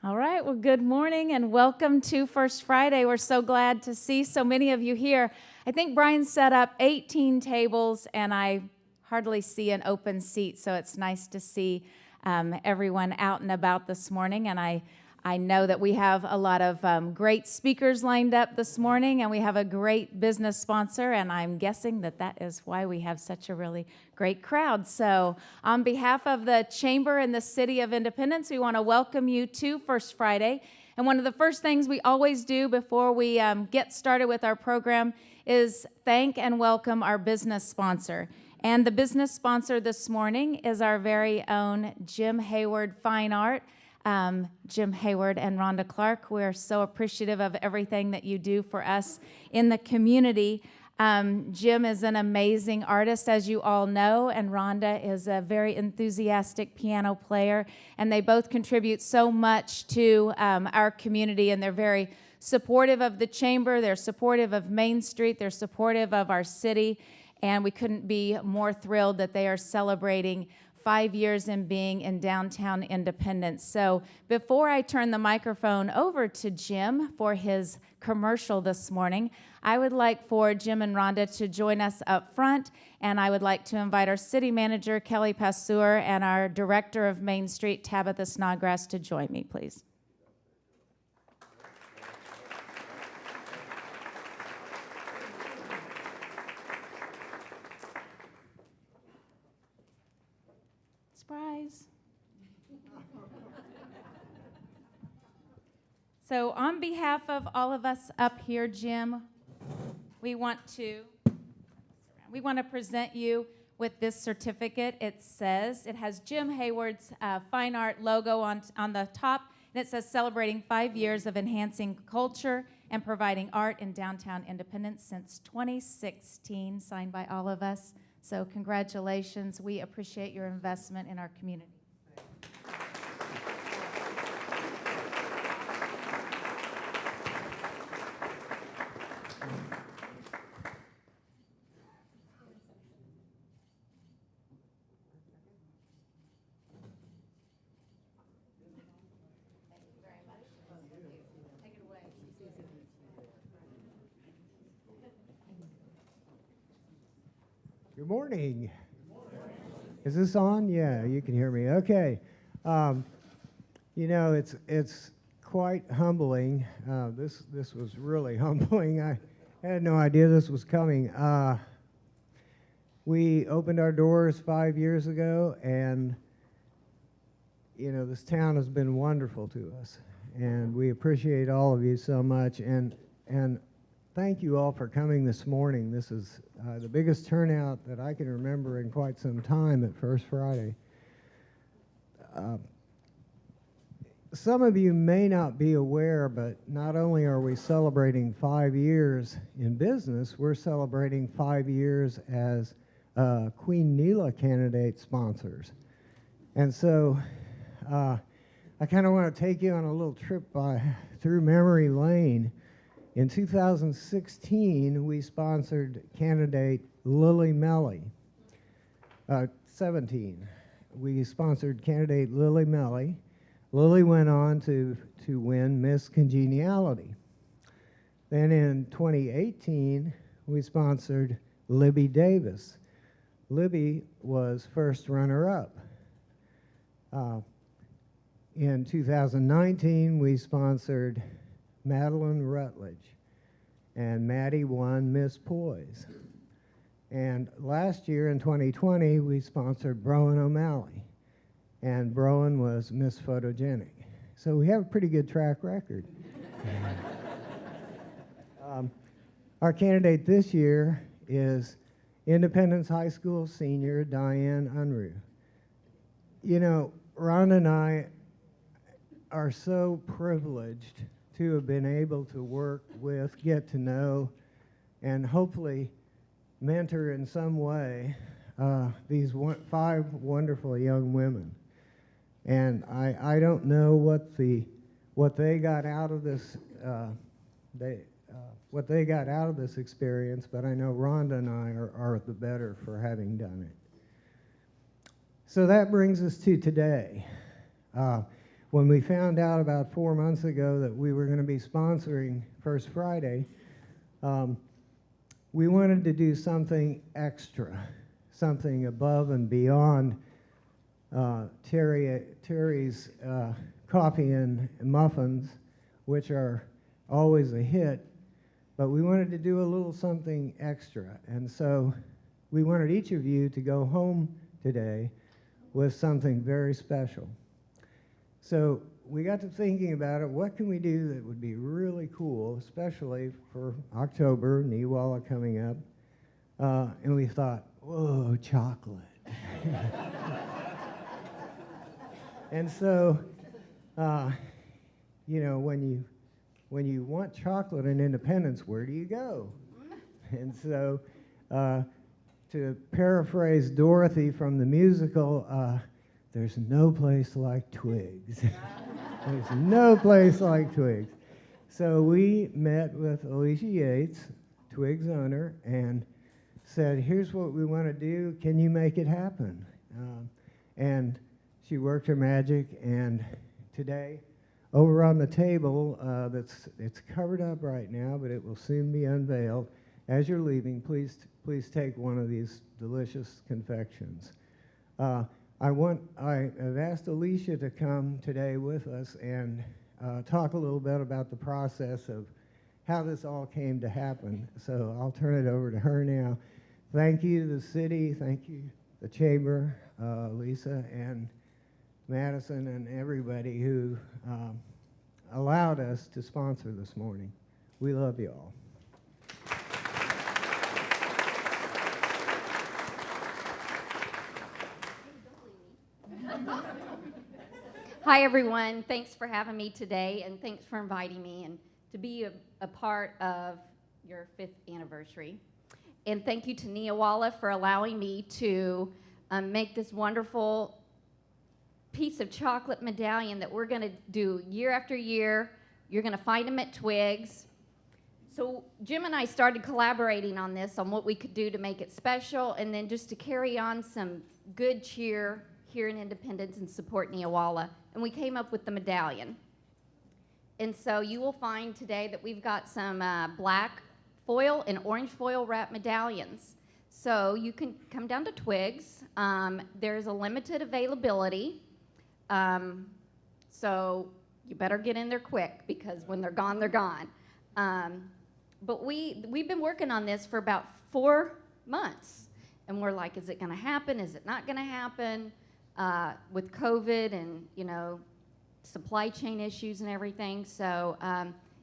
All right, well, good morning and welcome to First Friday. We're so glad to see so many of you here. I think Brian set up 18 tables, and I hardly see an open seat, so it's nice to see everyone out and about this morning. And I know that we have a lot of great speakers lined up this morning, and we have a great business sponsor, and I'm guessing that that is why we have such a really great crowd. So on behalf of the Chamber and the City of Independence, we want to welcome you to First Friday. And one of the first things we always do before we get started with our program is thank and welcome our business sponsor. And the business sponsor this morning is our very own Jim Hayward Fine Art. Jim Hayward and Rhonda Clark, we're so appreciative of everything that you do for us in the community. Jim is an amazing artist, as you all know, and Rhonda is a very enthusiastic piano player, and they both contribute so much to our community, and they're very supportive of the Chamber, they're supportive of Main Street, they're supportive of our city, and we couldn't be more thrilled that they are celebrating 5 years in being in downtown Independence. So before I turn the microphone over to Jim for his commercial this morning, I would like for Jim and Rhonda to join us up front, and I would like to invite our city manager, Kelly Passeur, and our director of Main Street, Tabitha Snodgrass, to join me, please. Surprise. So on behalf of all of us up here, Jim, we want to present you with this certificate. It has Jim Hayward's fine art logo on the top, and it says celebrating 5 years of enhancing culture and providing art in downtown Independence since 2016, signed by all of us. So congratulations. We appreciate your investment in our community. Good morning. Is this on? Yeah, you can hear me. Okay. You know, it's quite humbling. This was really humbling. I had no idea this was coming. We opened our doors 5 years ago, and you know, this town has been wonderful to us, and we appreciate all of you so much. And thank you all for coming this morning. This is the biggest turnout that I can remember in quite some time at First Friday. Some of you may not be aware, but not only are we celebrating 5 years in business, we're celebrating 5 years as Queen Neela candidate sponsors. And so I kind of want to take you on a little trip through memory lane. In 2016, we sponsored candidate Lily Melly. 17, we sponsored candidate Lily Melly. Lily went on to win Miss Congeniality. Then in 2018, we sponsored Libby Davis. Libby was first runner-up. In 2019, we sponsored Madeline Rutledge, and Maddie won Miss Poise. And last year in 2020, we sponsored Broen O'Malley, and Broen was Miss Photogenic. So we have a pretty good track record. Our candidate this year is Independence High School senior Diane Unruh. You know, Ron and I are so privileged to have been able to work with, get to know, and hopefully mentor in some way these 5 wonderful young women. And I don't know what they got out of this what they got out of this experience, but I know Rhonda and I are the better for having done it. So that brings us to today. when we found out about 4 months ago that we were going to be sponsoring First Friday, we wanted to do something extra, something above and beyond Terry's coffee and muffins, which are always a hit, but we wanted to do a little something extra. And so we wanted each of you to go home today with something very special. So we got to thinking about it. What can we do that would be really cool, especially for October, Niwala coming up? And we thought, whoa, chocolate. And so, you know, when you want chocolate and independence, where do you go? And so, to paraphrase Dorothy from the musical, there's no place like Twigs. There's no place like Twigs. So we met with Alicia Yates, Twigs owner, and said, here's what we want to do. Can you make it happen? And she worked her magic, and today, over on the table, it's covered up right now, but it will soon be unveiled. As you're leaving, please take one of these delicious confections. I've asked Alicia to come today with us and talk a little bit about the process of how this all came to happen. So I'll turn it over to her now. Thank you to the city, thank you the chamber, Lisa and Madison and everybody who allowed us to sponsor this morning. We love you all. Hi, everyone. Thanks for having me today, and thanks for inviting me and to be a part of your 5th anniversary. And thank you to Niawala for allowing me to make this wonderful piece of chocolate medallion that we're going to do year after year. You're going to find them at Twigs. So Jim and I started collaborating on this, on what we could do to make it special, and then just to carry on some good cheer here in Independence and support Niawala. And we came up with the medallion. And so you will find today that we've got some black foil and orange foil wrap medallions. So you can come down to Twigs. There's a limited availability. So you better get in there quick, because when they're gone, they're gone. But we've been working on this for about 4 months. And we're like, is it going to happen? Is it not going to happen? With COVID and, you know, supply chain issues and everything. So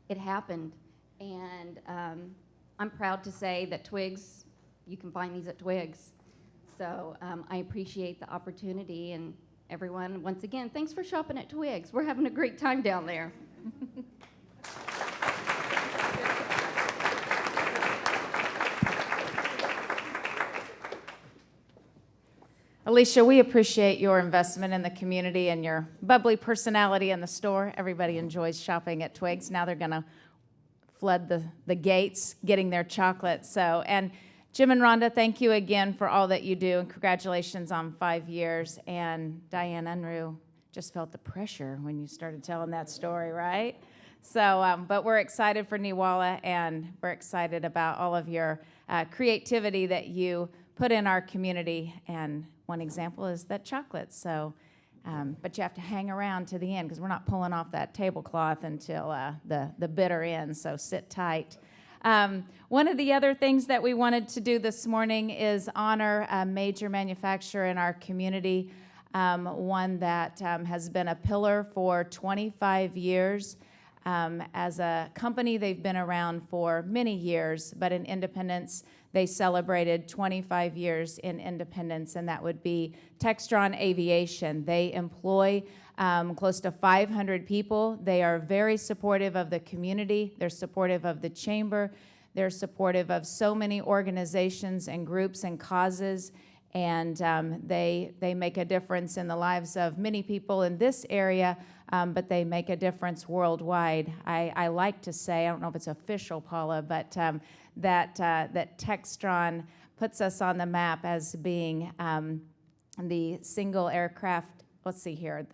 it happened. And I'm proud to say that Twigs, you can find these at Twigs. So I appreciate the opportunity. And everyone, once again, thanks for shopping at Twigs. We're having a great time down there. Alicia, we appreciate your investment in the community and your bubbly personality in the store. Everybody enjoys shopping at Twigs. Now they're going to flood the gates getting their chocolate. So, and Jim and Rhonda, thank you again for all that you do, and congratulations on 5 years. And Diane Unruh just felt the pressure when you started telling that story, right? So, but we're excited for Niwala, and we're excited about all of your creativity that you put in our community. And one example is that chocolate. So, but you have to hang around to the end, because we're not pulling off that tablecloth until the bitter end, so sit tight. One of the other things that we wanted to do this morning is honor a major manufacturer in our community, one that has been a pillar for 25 years. As a company, they've been around for many years, but in Independence, they celebrated 25 years in Independence, and that would be Textron Aviation. They employ close to 500 people. They are very supportive of the community. They're supportive of the chamber. They're supportive of so many organizations and groups and causes, and they make a difference in the lives of many people in this area, but they make a difference worldwide. I like to say, I don't know if it's official, Paula, but that Textron puts us on the map as being the single aircraft, let's see here,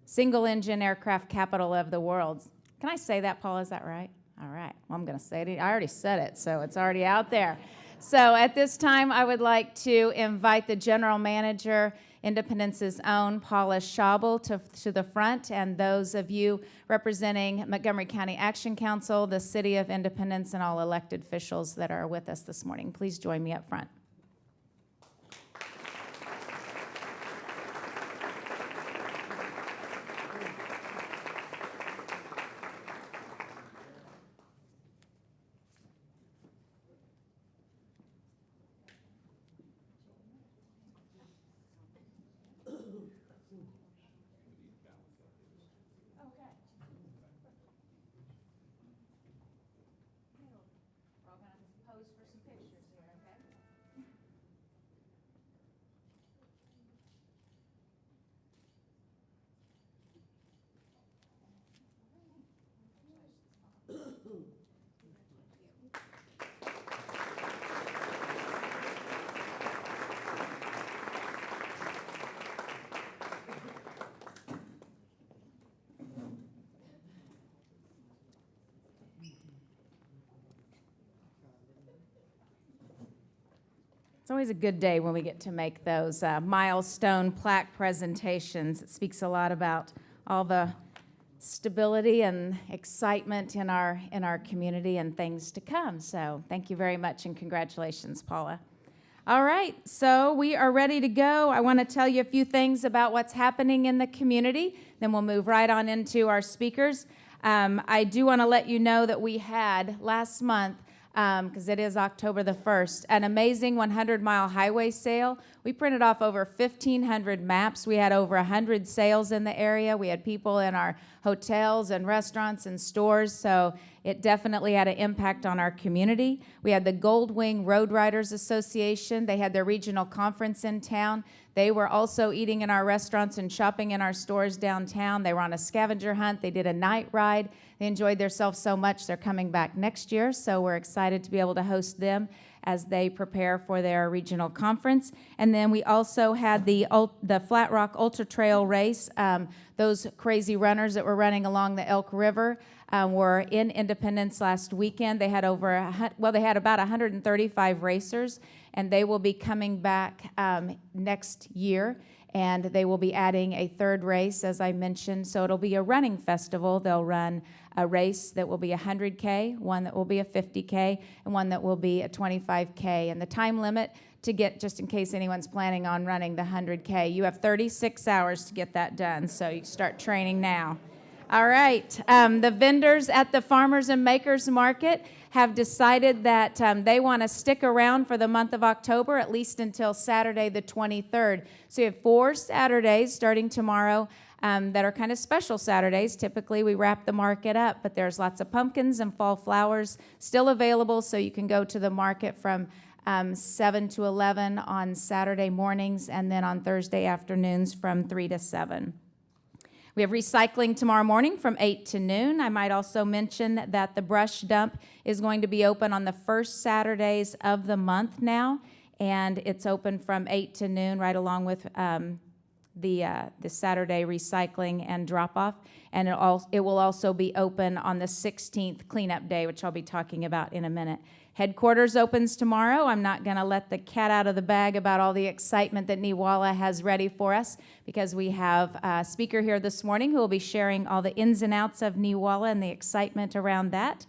single-engine aircraft capital of the world. Can I say that, Paula? Is that right? All right. Well, I'm going to say it. I already said it, so it's already out there. So at this time, I would like to invite the general manager, Independence's own Paula Schabel, to the front, and those of you representing Montgomery County Action Council, the City of Independence, and all elected officials that are with us this morning. Please join me up front. It's always a good day when we get to make those milestone plaque presentations. It speaks a lot about all the stability and excitement in our community and things to come. So thank you very much and congratulations, Paula. All right, so we are ready to go. I want to tell you a few things about what's happening in the community. Then we'll move right on into our speakers. I do want to let you know that we had last month, because it is October the 1st, an amazing 100-mile highway sale. We printed off over 1,500 maps. We had over 100 sales in the area. We had people in our hotels and restaurants and stores, so it definitely had an impact on our community. We had the Gold Wing Road Riders Association. They had their regional conference in town. They were also eating in our restaurants and shopping in our stores downtown. They were on a scavenger hunt. They did a night ride. They enjoyed themselves so much, they're coming back next year, so we're excited to be able to host them as they prepare for their regional conference. And then we also had the Flat Rock Ultra Trail race. Those crazy runners that were running along the Elk River were in Independence last weekend. They had they had about 135 racers, and they will be coming back next year. And they will be adding a third race, as I mentioned. So it'll be a running festival. They'll run a race that will be 100K, one that will be a 50K, and one that will be a 25K. And the time limit to get, just in case anyone's planning on running the 100K, you have 36 hours to get that done. So you start training now. All right. The vendors at the Farmers and Makers Market have decided that they want to stick around for the month of October, at least until Saturday the 23rd. So you have 4 Saturdays starting tomorrow that are kind of special Saturdays. Typically, we wrap the market up, but there's lots of pumpkins and fall flowers still available, so you can go to the market from 7 to 11 on Saturday mornings, and then on Thursday afternoons from 3 to 7. We have recycling tomorrow morning from 8 to noon. I might also mention that the brush dump is going to be open on the first Saturdays of the month now, and it's open from 8 to noon right along with the Saturday recycling and drop-off. And it will also be open on the 16th cleanup day, which I'll be talking about in a minute. Headquarters opens tomorrow. I'm not going to let the cat out of the bag about all the excitement that Niwala has ready for us, because we have a speaker here this morning who will be sharing all the ins and outs of Niwala and the excitement around that.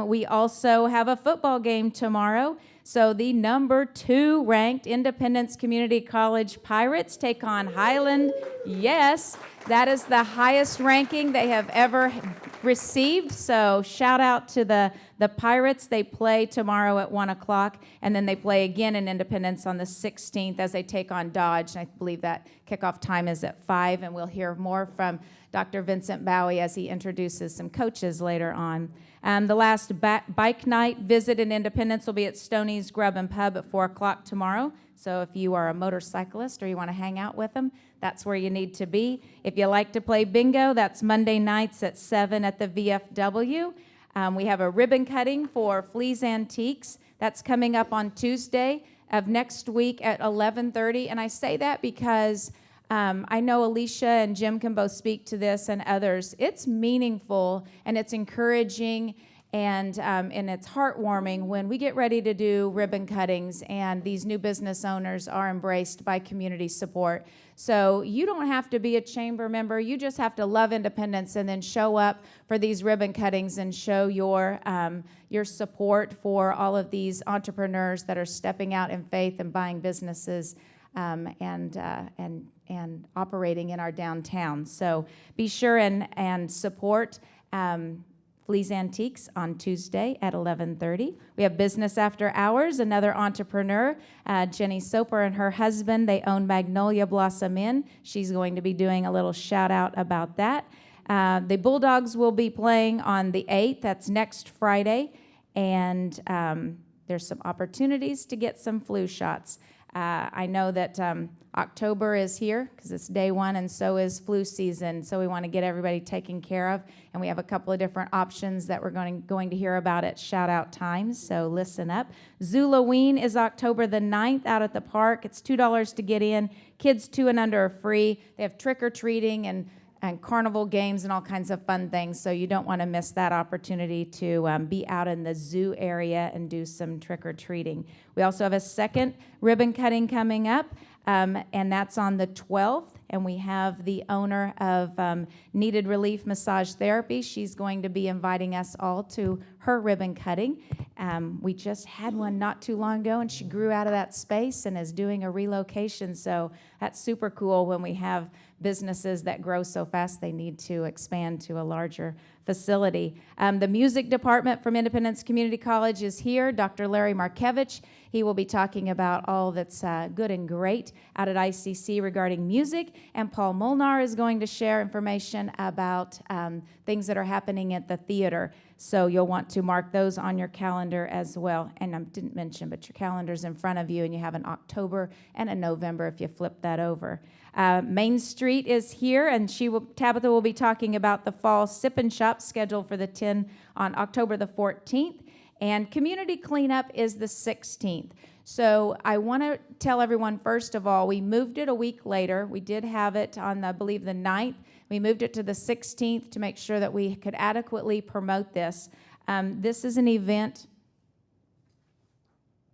We also have a football game tomorrow. So the number 2 ranked Independence Community College Pirates take on Highland. Yes, that is the highest ranking they have ever received. So shout out to the Pirates. They play tomorrow at 1 o'clock, and then they play again in Independence on the 16th as they take on Dodge. And I believe that kickoff time is at 5, and we'll hear more from Dr. Vincent Bowie as he introduces some coaches later on. The last bike night visit in Independence will be at Stoney's Grub and Pub at 4 o'clock tomorrow. So if you are a motorcyclist or you want to hang out with them, that's where you need to be. If you like to play bingo, that's Monday nights at 7 at the VFW. We have a ribbon cutting for Fleas Antiques. That's coming up on Tuesday of next week at 11:30. And I say that because I know Alicia and Jim can both speak to this and others. It's meaningful and it's encouraging and it's heartwarming when we get ready to do ribbon cuttings and these new business owners are embraced by community support. So you don't have to be a chamber member. You just have to love Independence and then show up for these ribbon cuttings and show your support for all of these entrepreneurs that are stepping out in faith and buying businesses and operating in our downtown. So be sure and support Flea's Antiques on Tuesday at 11:30. We have Business After Hours, another entrepreneur, Jenny Soper and her husband. They own Magnolia Blossom Inn. She's going to be doing a little shout out about that. The Bulldogs will be playing on the 8th. That's next Friday. And there's some opportunities to get some flu shots. I know that October is here because it's day one, and so is flu season. So we want to get everybody taken care of, and we have a couple of different options that we're going to hear about at shout out times. So listen up. Zulaween is October the 9th out at the park. It's $2 to get in. Kids 2 and under are free. They have trick or treating and carnival games and all kinds of fun things. So you don't want to miss that opportunity to be out in the zoo area and do some trick-or-treating. We also have a second ribbon cutting coming up, and that's on the 12th. And we have the owner of Needed Relief Massage Therapy. She's going to be inviting us all to her ribbon cutting. We just had one not too long ago, and she grew out of that space and is doing a relocation. So that's super cool when we have businesses that grow so fast they need to expand to a larger facility. The music department from Independence Community College is here. Dr. Larry Markevich. He will be talking about all that's good and great out at ICC regarding music. And Paul Molnar is going to share information about things that are happening at the theater. So you'll want to mark those on your calendar as well. And I didn't mention, but your calendar's in front of you, and you have an October and a November if you flip that over. Main Street is here, and Tabitha will be talking about the fall sip and shop scheduled for the 10 on October the 14th. And community cleanup is the 16th. So I want to tell everyone, first of all, we moved it a week later. We did have it on, I believe, the 9th. We moved it to the 16th to make sure that we could adequately promote this. This is an event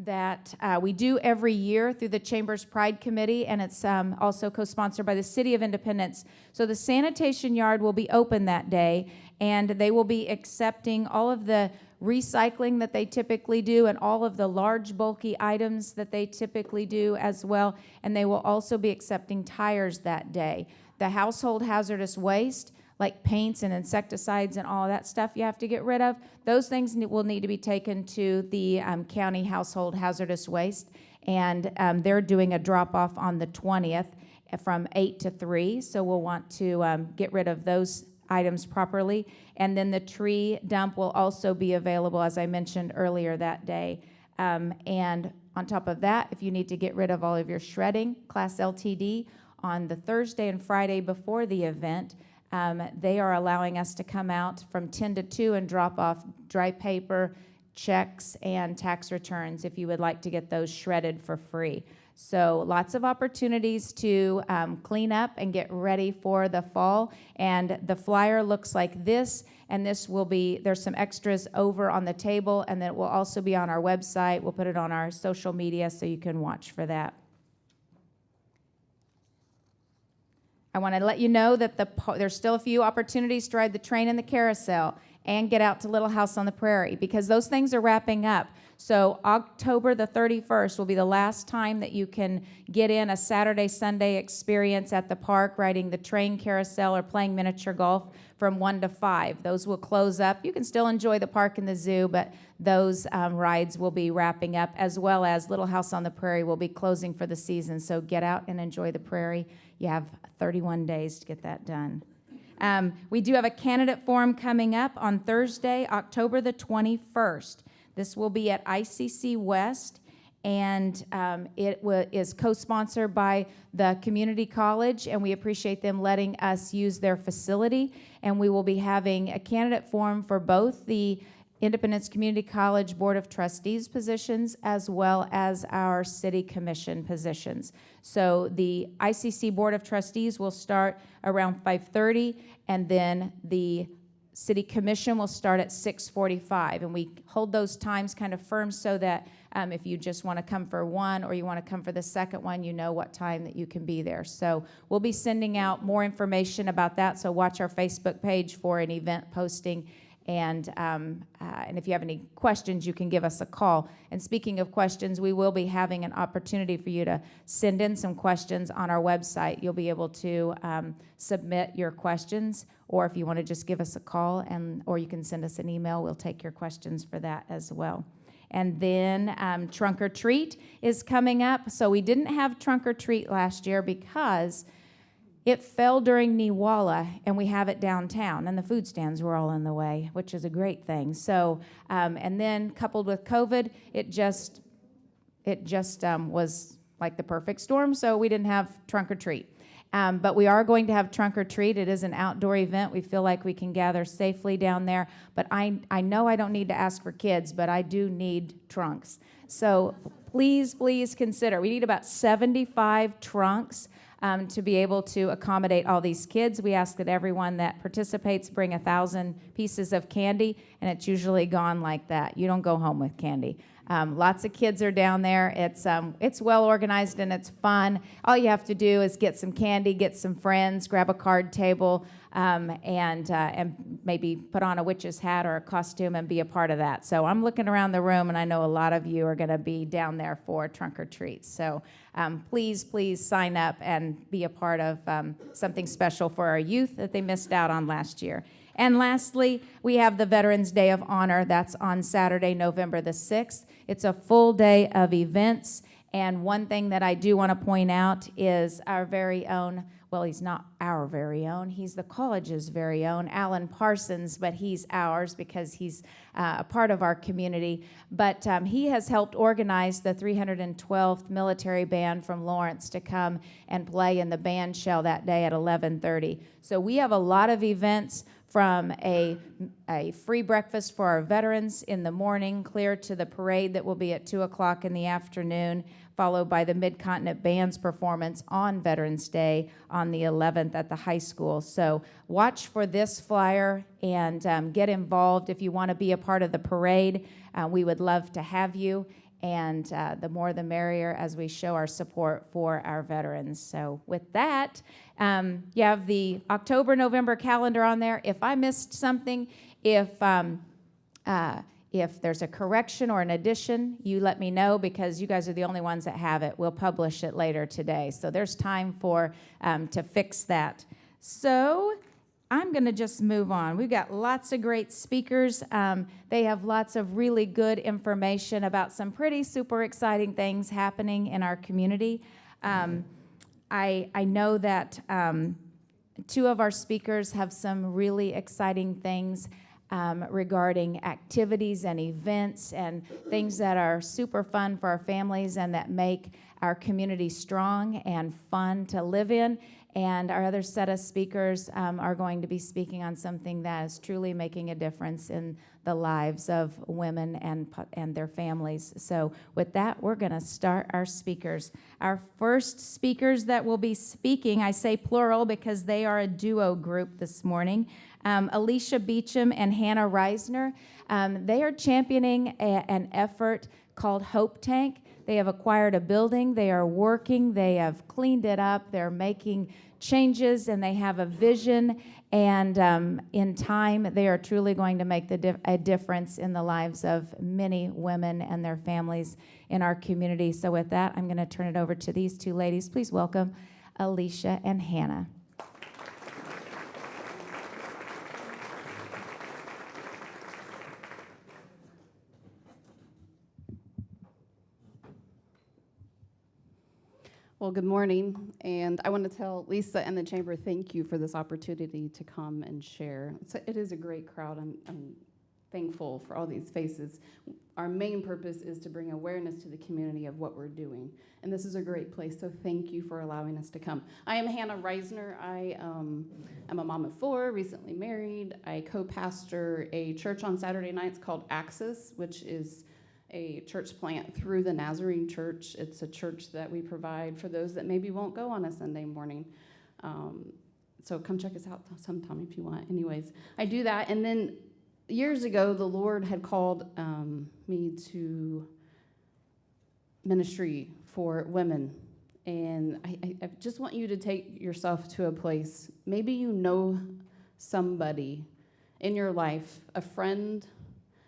that we do every year through the Chamber's Pride Committee, and it's also co-sponsored by the City of Independence. So the sanitation yard will be open that day, and they will be accepting all of the recycling that they typically do and all of the large bulky items that they typically do as well, and they will also be accepting tires that day. The household hazardous waste, like paints and insecticides and all of that stuff you have to get rid of, those things will need to be taken to the county household hazardous waste, and they're doing a drop-off on the 20th from 8 to 3, so we'll want to get rid of those items properly. And then the tree dump will also be available, as I mentioned earlier that day. And on top of that, if you need to get rid of all of your shredding, Class LTD, on the Thursday and Friday before the event, they are allowing us to come out from 10 to 2 and drop off dry paper, checks, and tax returns if you would like to get those shredded for free. So lots of opportunities to clean up and get ready for the fall. And the flyer looks like this, and this will be, there's some extras over on the table, and then it will also be on our website. We'll put it on our social media so you can watch for that. I want to let you know that there's still a few opportunities to ride the train and the carousel and get out to Little House on the Prairie, because those things are wrapping up. So October the 31st will be the last time that you can get in a Saturday, Sunday experience at the park, riding the train, carousel, or playing miniature golf from 1 to 5. Those will close up. You can still enjoy the park and the zoo, but those rides will be wrapping up, as well as Little House on the Prairie will be closing for the season. So get out and enjoy the prairie. You have 31 days to get that done. We do have a candidate forum coming up on Thursday, October the 21st. This will be at ICC West, and it is co-sponsored by the community college, and we appreciate them letting us use their facility. And we will be having a candidate forum for both the Independence Community College Board of Trustees positions, as well as our City Commission positions. So the ICC Board of Trustees will start around 5:30, and then the City Commission will start at 6:45, and we hold those times kind of firm so that if you just want to come for one or you want to come for the second one, you know what time that you can be there. So we'll be sending out more information about that, so watch our Facebook page for an event posting. And if you have any questions, you can give us a call. And speaking of questions, we will be having an opportunity for you to send in some questions on our website. You'll be able to submit your questions, or if you want to just give us a call, or you can send us an email. We'll take your questions for that as well. And then Trunk or Treat is coming up. So we didn't have Trunk or Treat last year because it fell during Niwala, and we have it downtown, and the food stands were all in the way, which is a great thing. So, and then coupled with COVID, it just was like the perfect storm, so we didn't have Trunk or Treat. But we are going to have Trunk or Treat. It is an outdoor event. We feel like we can gather safely down there. But I know I don't need to ask for kids, but I do need trunks. So please consider. We need about 75 trunks to be able to accommodate all these kids. We ask that everyone that participates bring 1,000 pieces of candy, and it's usually gone like that. You don't go home with candy. Lots of kids are down there. It's well organized and it's fun. All you have to do is get some candy, get some friends, grab a card table, and maybe put on a witch's hat or a costume and be a part of that. So I'm looking around the room, and I know a lot of you are going to be down there for Trunk or Treat. So please sign up and be a part of something special for our youth that they missed out on last year. And lastly, we have the Veterans Day of Honor. That's on Saturday, November the 6th. It's a full day of events. And one thing that I do want to point out is our very own, well, he's not our very own, he's the college's very own, Alan Parsons, but he's ours because he's a part of our community. But he has helped organize the 312th Military Band from Lawrence to come and play in the band shell that day at 11:30. So we have a lot of events, from a free breakfast for our veterans in the morning, clear to the parade that will be at 2 o'clock in the afternoon, followed by the Mid-Continent Band's performance on Veterans Day on the 11th at the high school. So watch for this flyer and get involved if you want to be a part of the parade. We would love to have you. And the more the merrier as we show our support for our veterans. So with that, you have the October-November calendar on there. If I missed something, if there's a correction or an addition, you let me know, because you guys are the only ones that have it. We'll publish it later today. So there's time for to fix that. So I'm going to just move on. We've got lots of great speakers. They have lots of really good information about some pretty super exciting things happening in our community. I know that two of our speakers have some really exciting things regarding activities and events and things that are super fun for our families and that make our community strong and fun to live in. And our other set of speakers are going to be speaking on something that is truly making a difference in the lives of women and their families. So with that, we're going to start our speakers. Our first speakers that will be speaking, I say plural because they are a duo group this morning, Alicia Beacham and Hannah Reisner. They are championing an effort called Hope Tank. They have acquired a building, they are working, they have cleaned it up, they're making changes, and they have a vision, and in time, they are truly going to make a difference in the lives of many women and their families in our community. So with that, I'm going to turn it over to these two ladies. Please welcome Alicia and Hannah. Well, good morning, and I want to tell Lisa and the Chamber thank you for this opportunity to come and share. It is a great crowd. I'm thankful for all these faces. Our main purpose is to bring awareness to the community of what we're doing. And this is a great place, so thank you for allowing us to come. I am Hannah Reisner. I'm a mom of 4, recently married. I co-pastor a church on Saturday nights called Axis, which is a church plant through the Nazarene Church. It's a church that we provide for those that maybe won't go on a Sunday morning. So come check us out sometime if you want. Anyways, I do that. And then years ago, the Lord had called me to ministry for women. And I just want you to take yourself to a place. Maybe you know somebody in your life, a friend,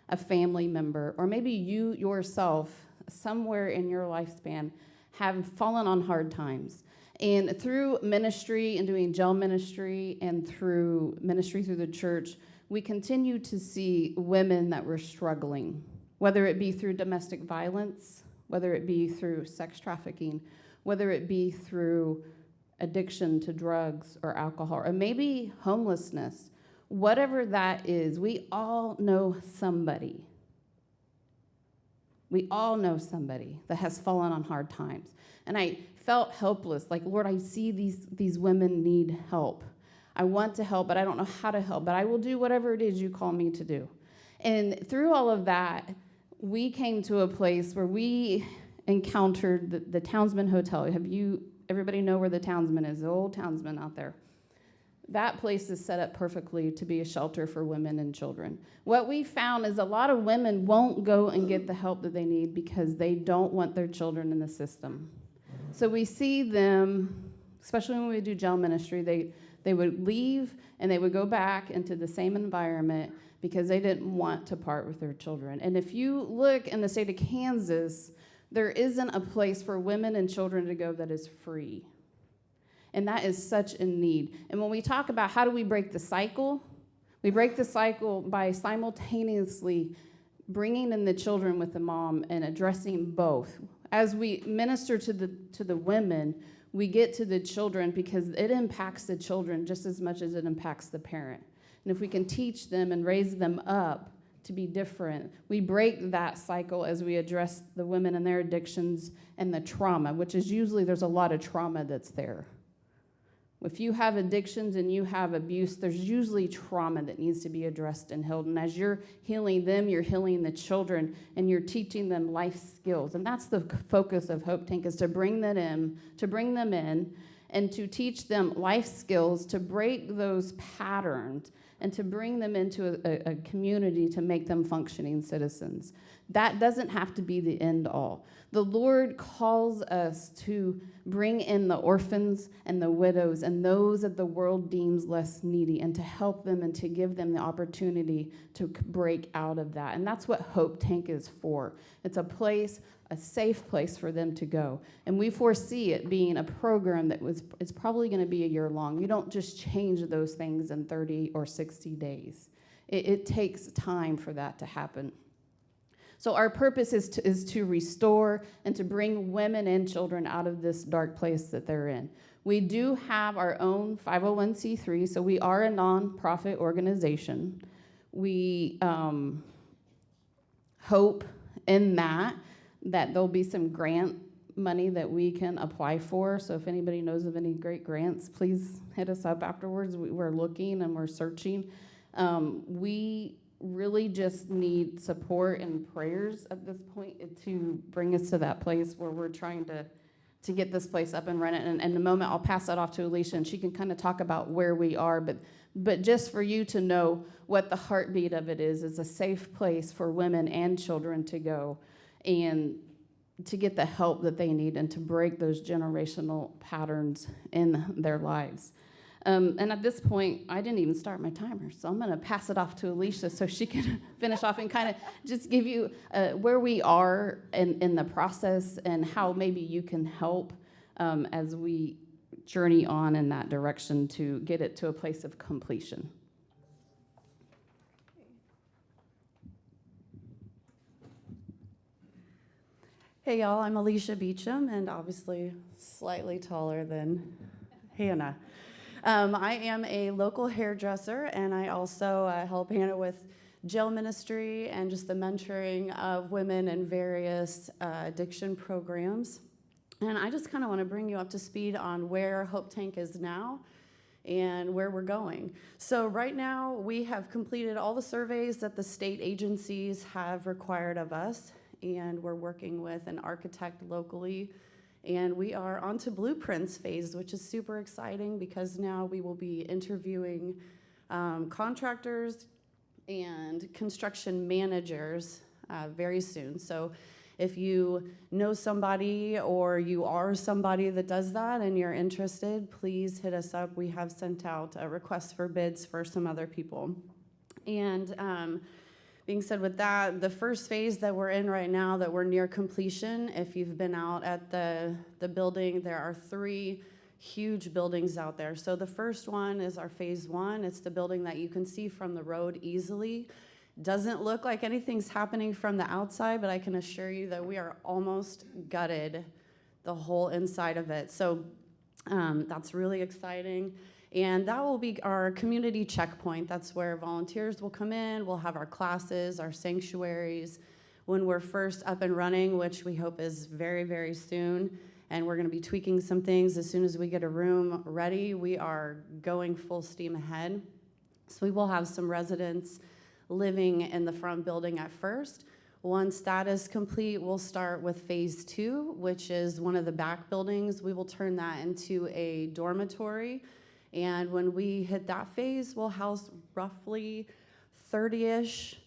a family member, or maybe you yourself, somewhere in your lifespan, have fallen on hard times. And through ministry and doing jail ministry and through ministry through the church, we continue to see women that were struggling, whether it be through domestic violence, whether it be through sex trafficking, whether it be through addiction to drugs or alcohol, or maybe homelessness. Whatever that is, we all know somebody. We all know somebody that has fallen on hard times. And I felt helpless, like, Lord, I see these women need help. I want to help, but I don't know how to help, but I will do whatever it is you call me to do. And through all of that, we came to a place where we encountered the Townsman Hotel. Everybody know where the Townsman is, the old Townsman out there? That place is set up perfectly to be a shelter for women and children. What we found is a lot of women won't go and get the help that they need because they don't want their children in the system. So we see them, especially when we do jail ministry, they would leave and they would go back into the same environment because they didn't want to part with their children. And if you look in the state of Kansas, there isn't a place for women and children to go that is free. And that is such a need. And when we talk about how do we break the cycle, we break the cycle by simultaneously bringing in the children with the mom and addressing both. As we minister to the women, we get to the children because it impacts the children just as much as it impacts the parent. And if we can teach them and raise them up to be different, we break that cycle as we address the women and their addictions and the trauma, which is usually there's a lot of trauma that's there. If you have addictions and you have abuse, there's usually trauma that needs to be addressed and healed. And as you're healing them, you're healing the children, and you're teaching them life skills. And that's the focus of Hope Tank, is to bring them in, and to teach them life skills, to break those patterns, and to bring them into a community to make them functioning citizens. That doesn't have to be the end all. The Lord calls us to bring in the orphans and the widows and those that the world deems less needy, and to help them and to give them the opportunity to break out of that. And that's what Hope Tank is for. It's a place, a safe place for them to go. And we foresee it being a program that it's probably going to be a year long. You don't just change those things in 30 or 60 days. It takes time for that to happen. So our purpose is to restore and to bring women and children out of this dark place that they're in. We do have our own 501c3, so we are a nonprofit organization. We hope in that there'll be some grant money that we can apply for. So if anybody knows of any great grants, please hit us up afterwards. We're looking and we're searching. We really just need support and prayers at this point to bring us to that place where we're trying to get this place up and running. And in a moment, I'll pass that off to Alicia, and she can kind of talk about where we are. But just for you to know what the heartbeat of it is a safe place for women and children to go and to get the help that they need and to break those generational patterns in their lives. And at this point, I didn't even start my timer, so I'm going to pass it off to Alicia so she can finish off and kind of just give you where we are in the process and how maybe you can help as we journey on in that direction to get it to a place of completion. Hey y'all, I'm Alicia Beacham, and obviously slightly taller than Hannah. I am a local hairdresser, and I also help Hannah with jail ministry and just the mentoring of women in various addiction programs. And I just kind of want to bring you up to speed on where Hope Tank is now and where we're going. So right now, we have completed all the surveys that the state agencies have required of us, and we're working with an architect locally, and we are on to blueprints phase, which is super exciting because now we will be interviewing contractors and construction managers very soon. So if you know somebody or you are somebody that does that and you're interested, please hit us up. We have sent out a request for bids for some other people. And being said with that, the first phase that we're in right now that we're near completion, if you've been out at the building, there are 3 huge buildings out there. So the first one is our phase 1. It's the building that you can see from the road easily. Doesn't look like anything's happening from the outside, but I can assure you that we are almost gutted the whole inside of it. So that's really exciting. And that will be our community checkpoint. That's where volunteers will come in. We'll have our classes, our sanctuaries. When we're first up and running, which we hope is very, very soon, and we're going to be tweaking some things as soon as we get a room ready, we are going full steam ahead. So we will have some residents living in the front building at first. Once that is complete, we'll start with phase 2, which is one of the back buildings. We will turn that into a dormitory. And when we hit that phase, we'll house roughly 30-ish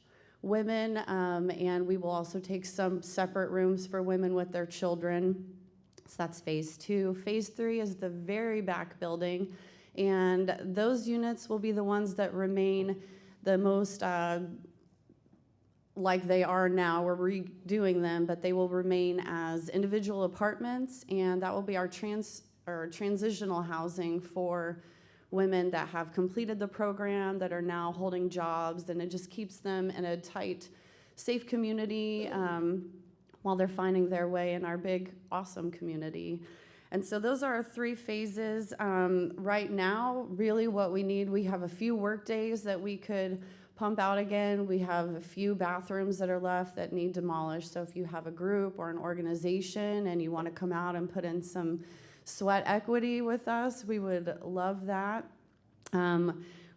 women, and we will also take some separate rooms for women with their children. So that's phase 2. Phase 3 is the very back building, and those units will be the ones that remain the most like they are now. We're redoing them, but they will remain as individual apartments, and that will be our transitional housing for women that have completed the program, that are now holding jobs, and it just keeps them in a tight, safe community while they're finding their way in our big, awesome community. And so those are our 3 phases. Right now, really what we need, we have a few work days that we could pump out again. We have a few bathrooms that are left that need demolished. So if you have a group or an organization and you want to come out and put in some sweat equity with us, we would love that.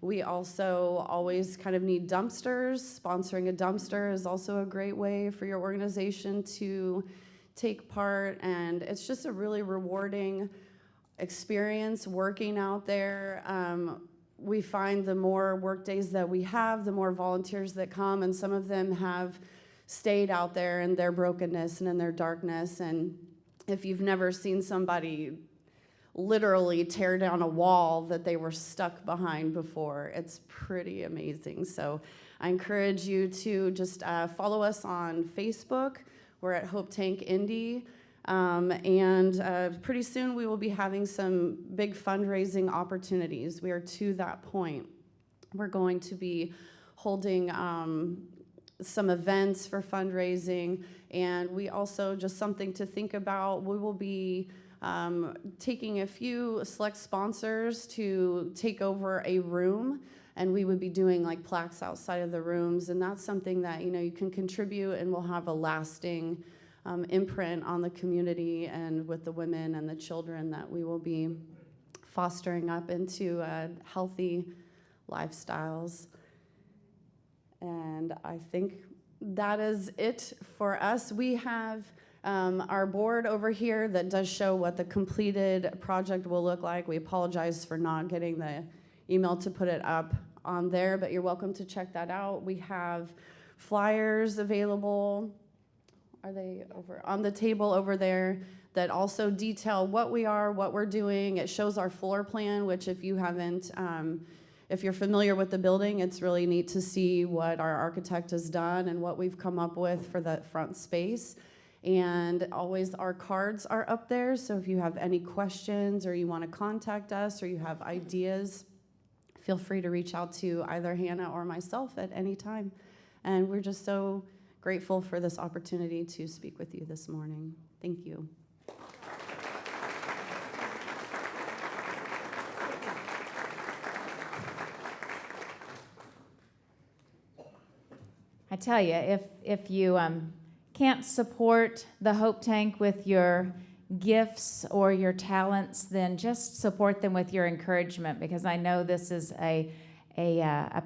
We also always kind of need dumpsters. Sponsoring a dumpster is also a great way for your organization to take part, and it's just a really rewarding experience working out there. We find the more work days that we have, the more volunteers that come, and some of them have stayed out there in their brokenness and in their darkness. And if you've never seen somebody literally tear down a wall that they were stuck behind before, it's pretty amazing. So I encourage you to just follow us on Facebook. We're at Hope Tank Indy. And pretty soon we will be having some big fundraising opportunities. We are to that point. We're going to be holding some events for fundraising, and we also, just something to think about, we will be taking a few select sponsors to take over a room, and we would be doing like plaques outside of the rooms, and that's something that you can contribute and will have a lasting imprint on the community and with the women and the children that we will be fostering up into healthy lifestyles. And I think that is it for us. We have our board over here that does show what the completed project will look like. We apologize for not getting the email to put it up on there, but you're welcome to check that out. We have flyers available. Are they over on the table over there that also detail what we are, what we're doing? It shows our floor plan, which if you haven't, if you're familiar with the building, it's really neat to see what our architect has done and what we've come up with for that front space. And always our cards are up there, so if you have any questions or you want to contact us or you have ideas, feel free to reach out to either Hannah or myself at any time. And we're just so grateful for this opportunity to speak with you this morning. Thank you. I tell you, if you can't support the Hope Tank with your gifts or your talents, then just support them with your encouragement, because I know this is a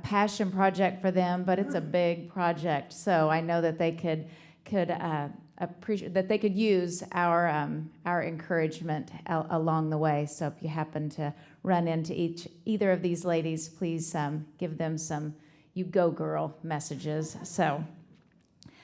passion project for them, but it's a big project. So I know that they could appreciate that they could use our encouragement along the way. So if you happen to run into either of these ladies, please give them some "you go girl" messages. So,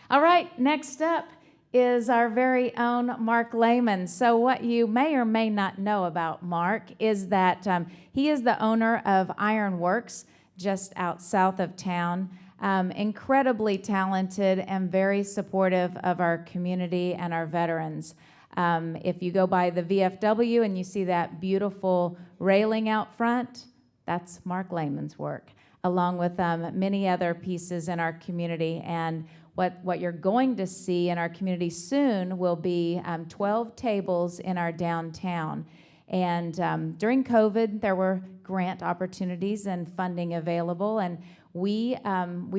all right, next up is our very own Mark Layman. So what you may or may not know about Mark is that he is the owner of Ironworks just out south of town. Incredibly talented and very supportive of our community and our veterans. If you go by the VFW and you see that beautiful railing out front, that's Mark Layman's work, along with many other pieces in our community. And what you're going to see in our community soon will be 12 tables in our downtown. And during COVID, there were grant opportunities and funding available, and we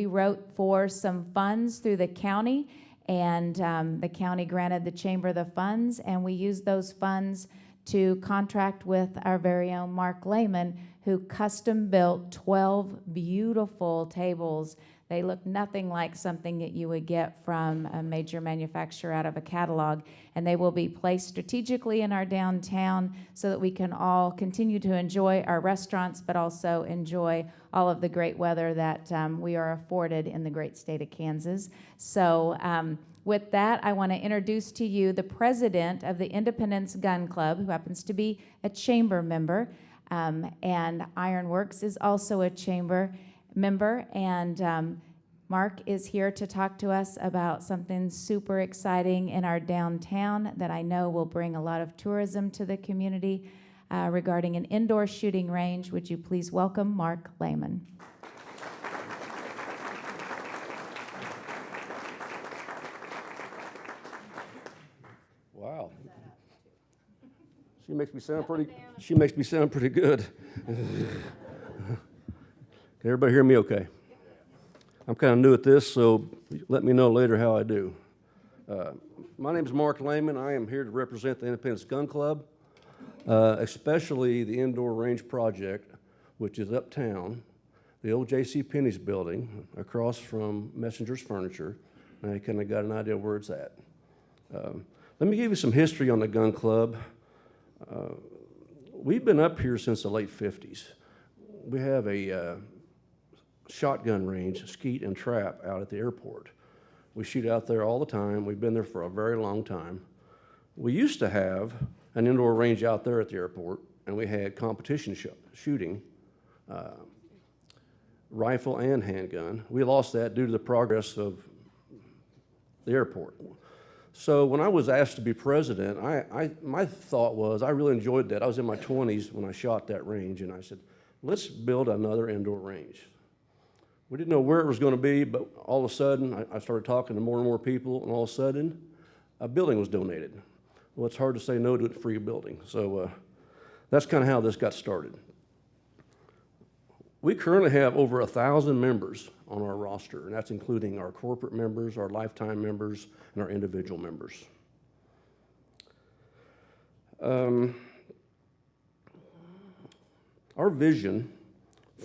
wrote for some funds through the county, and the county granted the chamber the funds, and we used those funds to contract with our very own Mark Layman, who custom built 12 beautiful tables. They look nothing like something that you would get from a major manufacturer out of a catalog, and they will be placed strategically in our downtown so that we can all continue to enjoy our restaurants, but also enjoy all of the great weather that we are afforded in the great state of Kansas. So with that, I want to introduce to you the president of the Independence Gun Club, who happens to be a chamber member, and Ironworks is also a chamber member, and Mark is here to talk to us about something super exciting in our downtown that I know will bring a lot of tourism to the community regarding an indoor shooting range. Would you please welcome Mark Layman? Wow. She makes me sound pretty good. Can everybody hear me okay? I'm kind of new at this, so let me know later how I do. My name is Mark Layman. I am here to represent the Independence Gun Club, especially the indoor range project, which is uptown, the old J.C. Penney's building across from Messenger's Furniture. And I kind of got an idea where it's at. Let me give you some history on the gun club. We've been up here since the late 50s. We have a shotgun range, skeet and trap, out at the airport. We shoot out there all the time. We've been there for a very long time. We used to have an indoor range out there at the airport, and we had competition shooting, rifle and handgun. We lost that due to the progress of the airport. So when I was asked to be president, my thought was, I really enjoyed that. I was in my 20s when I shot that range, and I said, let's build another indoor range. We didn't know where it was going to be, but all of a sudden, I started talking to more and more people, and all of a sudden, a building was donated. Well, it's hard to say no to a free building. So that's kind of how this got started. We currently have over 1,000 members on our roster, and that's including our corporate members, our lifetime members, and our individual members. Our vision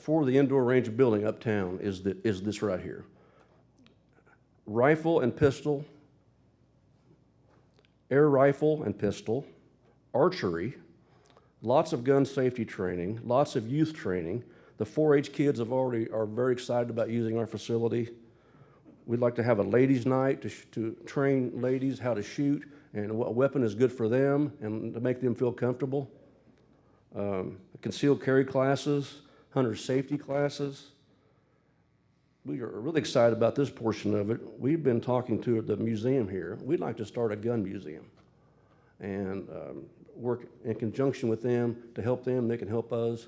for the indoor range building uptown is this right here. Rifle and pistol, air rifle and pistol, archery, lots of gun safety training, lots of youth training. The 4-H kids are very excited about using our facility. We'd like to have a ladies' night to train ladies how to shoot and what weapon is good for them and to make them feel comfortable. Concealed carry classes, hunter safety classes. We are really excited about this portion of it. We've been talking to the museum here. We'd like to start a gun museum and work in conjunction with them to help them. They can help us.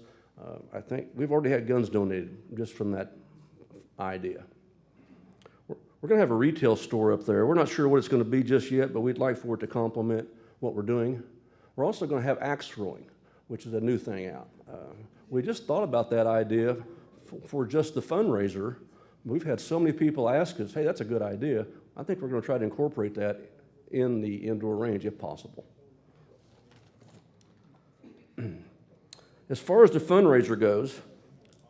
I think we've already had guns donated just from that idea. We're going to have a retail store up there. We're not sure what it's going to be just yet, but we'd like for it to complement what we're doing. We're also going to have axe throwing, which is a new thing out. We just thought about that idea for just the fundraiser We've had so many people ask us, hey, that's a good idea. I think we're going to try to incorporate that in the indoor range if possible. As far as the fundraiser goes,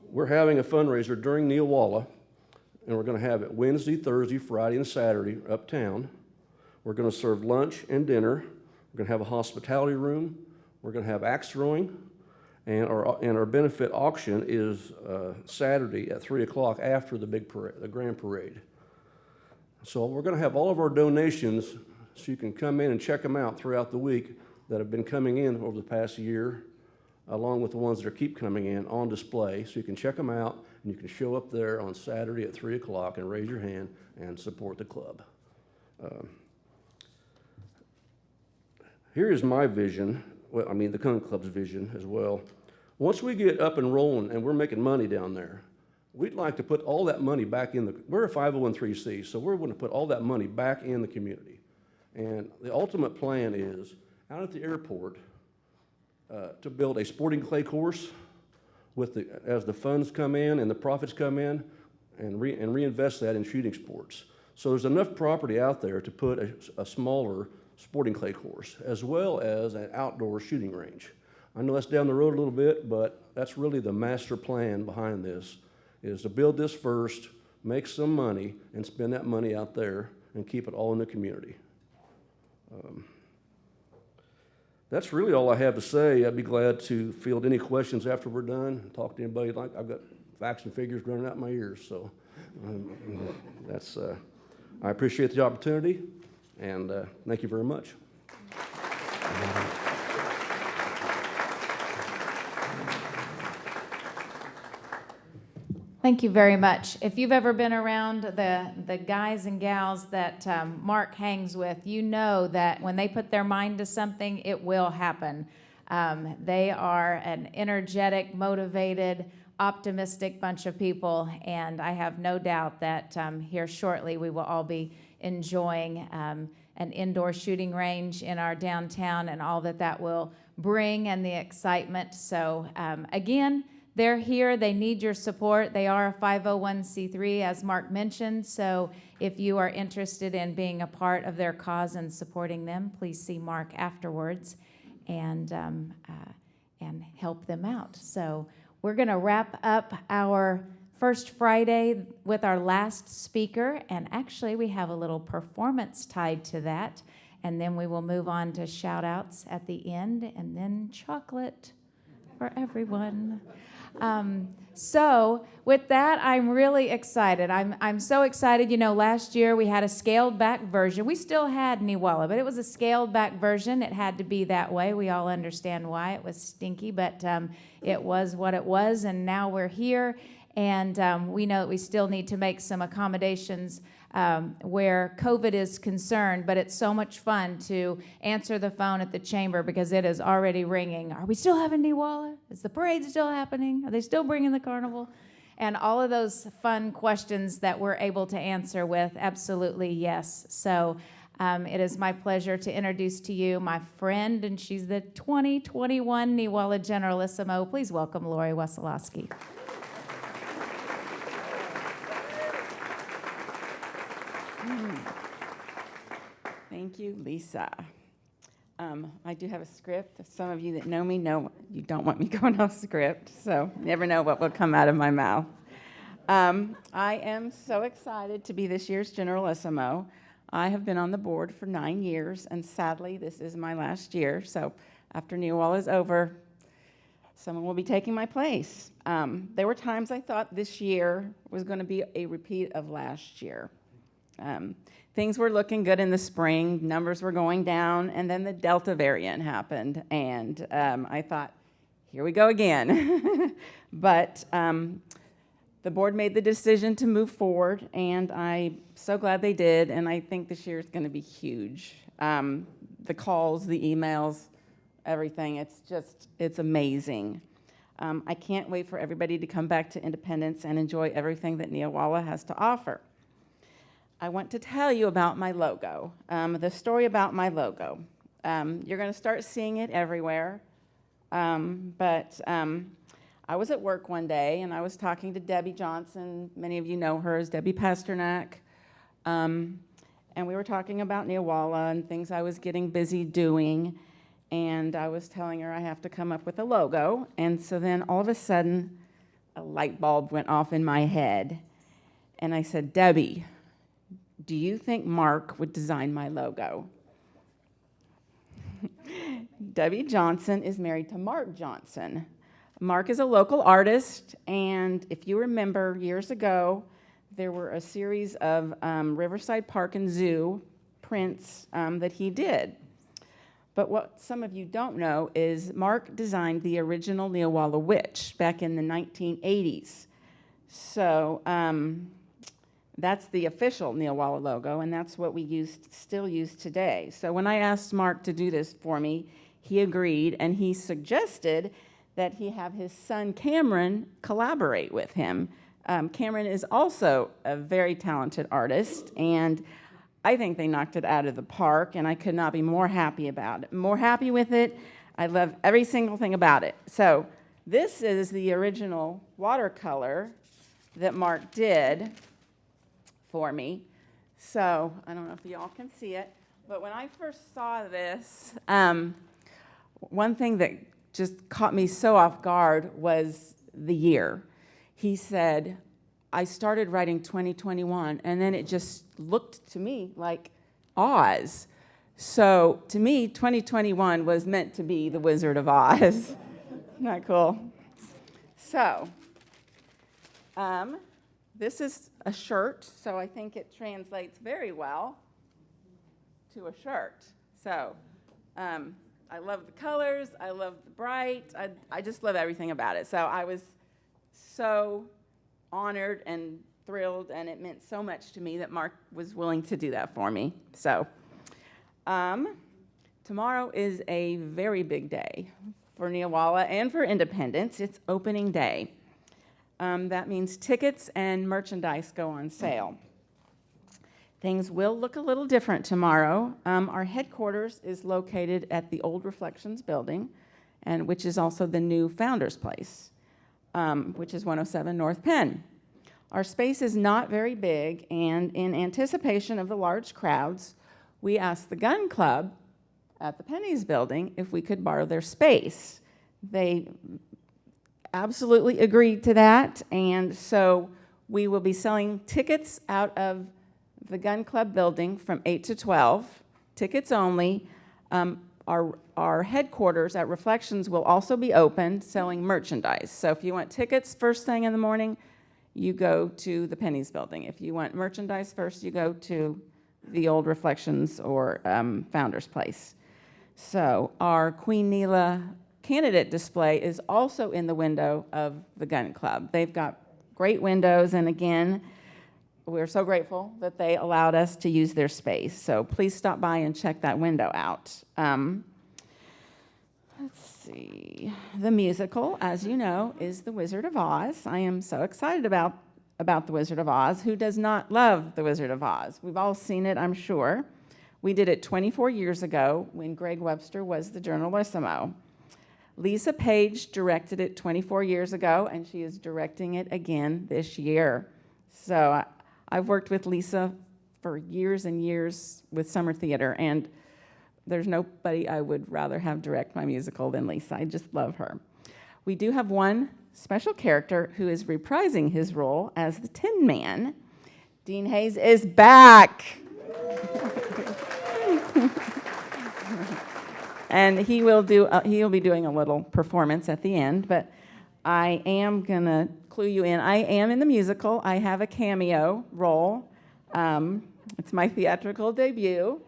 we're having a fundraiser during Neowalla, and we're going to have it Wednesday, Thursday, Friday, and Saturday uptown. We're going to serve lunch and dinner. We're going to have a hospitality room. We're going to have axe throwing, and our benefit auction is Saturday at 3 o'clock after the big parade, the grand parade. So we're going to have all of our donations, so you can come in and check them out throughout the week that have been coming in over the past year, along with the ones that keep coming in on display. So you can check them out, and you can show up there on Saturday at 3 o'clock and raise your hand and support the club. Here is my vision, well, I mean the Gun Club's vision as well. Once we get up and rolling and we're making money down there, we'd like to put all that money back in we're a 501(c), so we're going to put all that money back in the community. And the ultimate plan is, out at the airport, to build a sporting clay course as the funds come in and the profits come in, and reinvest that in shooting sports. So there's enough property out there to put a smaller sporting clay course, as well as an outdoor shooting range. I know that's down the road a little bit, but that's really the master plan behind this, is to build this first, make some money, and spend that money out there and keep it all in the community. That's really all I have to say. I'd be glad to field any questions after we're done, talk to anybody. I've got facts and figures running out my ears, so I appreciate the opportunity, and thank you very much. Thank you very much. If you've ever been around the guys and gals that Mark hangs with, you know that when they put their mind to something, it will happen. They are an energetic, motivated, optimistic bunch of people, and I have no doubt that here shortly we will all be enjoying an indoor shooting range in our downtown and all that will bring and the excitement. So again, they're here. They need your support. They are a 501(c)(3), as Mark mentioned. So if you are interested in being a part of their cause and supporting them, please see Mark afterwards and help them out. So we're going to wrap up our First Friday with our last speaker. And actually, we have a little performance tied to that. And then we will move on to shout-outs at the end, and then chocolate for everyone. So with that, I'm really excited. I'm so excited. You know, last year we had a scaled back version. We still had Neowalla, but it was a scaled back version. It had to be that way. We all understand why. It was stinky, but it was what it was, and now we're here. And we know that we still need to make some accommodations where COVID is concerned, but it's so much fun to answer the phone at the chamber because it is already ringing. Are we still having Neowalla? Is the parade still happening? Are they still bringing the carnival? And all of those fun questions that we're able to answer with absolutely yes. So it is my pleasure to introduce to you my friend, and she's the 2021 Neowalla Generalissimo. Please welcome Lori Wesolowski. Thank you, Lisa. I do have a script. Some of you that know me know you don't want me going off script, so you never know what will come out of my mouth. I am so excited to be this year's Generalissimo. I have been on the board for 9 years, and sadly, this is my last year. So after Neowalla is over, someone will be taking my place. There were times I thought this year was going to be a repeat of last year. Things were looking good in the spring, numbers were going down, and then the Delta variant happened, and I thought, here we go again. But the board made the decision to move forward, and I'm so glad they did, and I think this year is going to be huge. The calls, the emails, everything, it's amazing. I can't wait for everybody to come back to Independence and enjoy everything that Neowalla has to offer. I want to tell you about my logo, the story about my logo. You're going to start seeing it everywhere, but I was at work one day, and I was talking to Debbie Johnson. Many of you know her as Debbie Pasternak. And we were talking about Neowalla and things I was getting busy doing. And I was telling her I have to come up with a logo. And so then all of a sudden, a light bulb went off in my head. And I said, Debbie, do you think Mark would design my logo? Debbie Johnson is married to Mark Johnson. Mark is a local artist, and if you remember years ago, there were a series of Riverside Park and Zoo prints that he did. But what some of you don't know is Mark designed the original Neowalla Witch back in the 1980s. So that's the official Neowalla logo, and that's what we still use today. So when I asked Mark to do this for me, he agreed, and he suggested that he have his son Cameron collaborate with him. Cameron is also a very talented artist, and I think they knocked it out of the park, and I could not be more happy about it. More happy with it. I love every single thing about it. So this is the original watercolor that Mark did for me. So I don't know if y'all can see it, but when I first saw this, one thing that just caught me so off guard was the year. He said, I started writing 2021, and then it just looked to me like Oz. So to me, 2021 was meant to be the Wizard of Oz. Isn't that cool? So this is a shirt, so I think it translates very well to a shirt. So I love the colors, I love the bright, I just love everything about it. So I was so honored and thrilled, and it meant so much to me that Mark was willing to do that for me. So tomorrow is a very big day for Neowalla and for Independence. It's opening day. That means tickets and merchandise go on sale. Things will look a little different tomorrow. Our headquarters is located at the old Reflections building, and which is also the new Founders Place, which is 107 North Penn. Our space is not very big, and in anticipation of the large crowds, we asked the gun club at the Pennies building if we could borrow their space. They absolutely agreed to that, and so we will be selling tickets out of the gun club building from 8 to 12, tickets only. Our headquarters at Reflections will also be open selling merchandise. So if you want tickets first thing in the morning, you go to the Pennies building. If you want merchandise first, you go to the old Reflections or Founders Place. So our Queen Neela candidate display is also in the window of the gun club. They've got great windows, and again, we're so grateful that they allowed us to use their space. So please stop by and check that window out. Let's see. The musical, as you know, is The Wizard of Oz. I am so excited about The Wizard of Oz. Who does not love The Wizard of Oz? We've all seen it, I'm sure. We did it 24 years ago when Greg Webster was the Generalissimo. Lisa Page directed it 24 years ago, and she is directing it again this year. So I've worked with Lisa for years and years with summer theater, and there's nobody I would rather have direct my musical than Lisa. I just love her. We do have one special character who is reprising his role as the Tin Man. Dean Hayes is back. And he'll be doing a little performance at the end, but I am gonna clue you in. I am in the musical. I have a cameo role. It's my theatrical debut.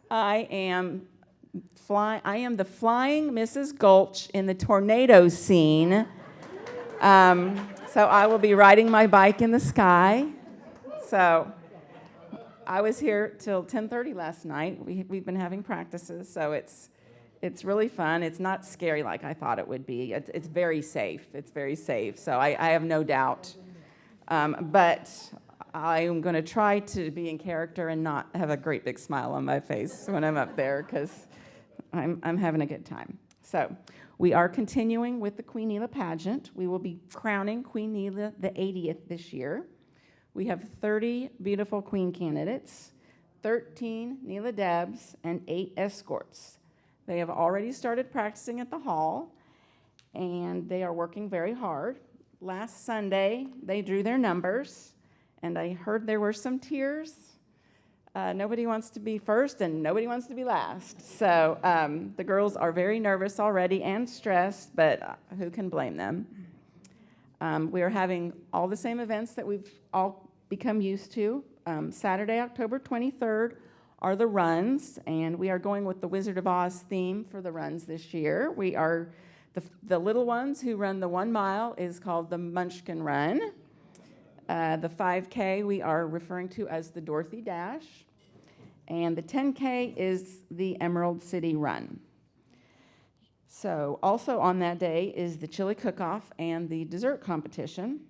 I am the flying Mrs. Gulch in the tornado scene. So I will be riding my bike in the sky. So I was here till 10:30 last night. We've been having practices, so it's really fun. It's not scary like I thought it would be. It's very safe. It's very safe. So I have no doubt. But I'm going to try to be in character and not have a great big smile on my face when I'm up there, because I'm having a good time. So We are continuing with the Queen Nila pageant. We will be crowning Queen Nila the 80th this year. We have 30 beautiful queen candidates, 13 Nila Debs, and 8 escorts. They have already started practicing at the hall, and they are working very hard. Last Sunday, they drew their numbers, and I heard there were some tears. Nobody wants to be first, and nobody wants to be last. So the girls are very nervous already and stressed, but who can blame them? We are having all the same events that we've all become used to. Saturday, October 23rd, are the runs, and we are going with the Wizard of Oz theme for the runs this year. We are the little ones who run the 1 mile is called the Munchkin Run. The 5K we are referring to as the Dorothy Dash, and the 10K is the Emerald City Run. So also on that day is the chili cook-off and the dessert competition.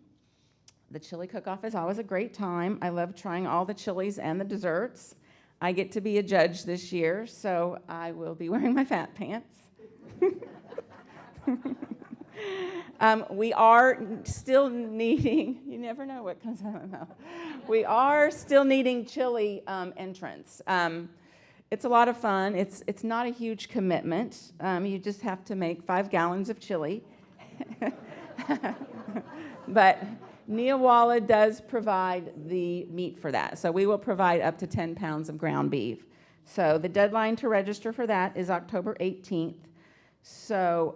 The chili cook-off is always a great time. I love trying all the chilies and the desserts. I get to be a judge this year, so I will be wearing my fat pants. We are still needing, you never know what comes out of my mouth. We are still needing chili entrants. It's a lot of fun. It's not a huge commitment. You just have to make 5 gallons of chili. But Neowalla does provide the meat for that. So we will provide up to 10 pounds of ground beef. So the deadline to register for that is October 18th. So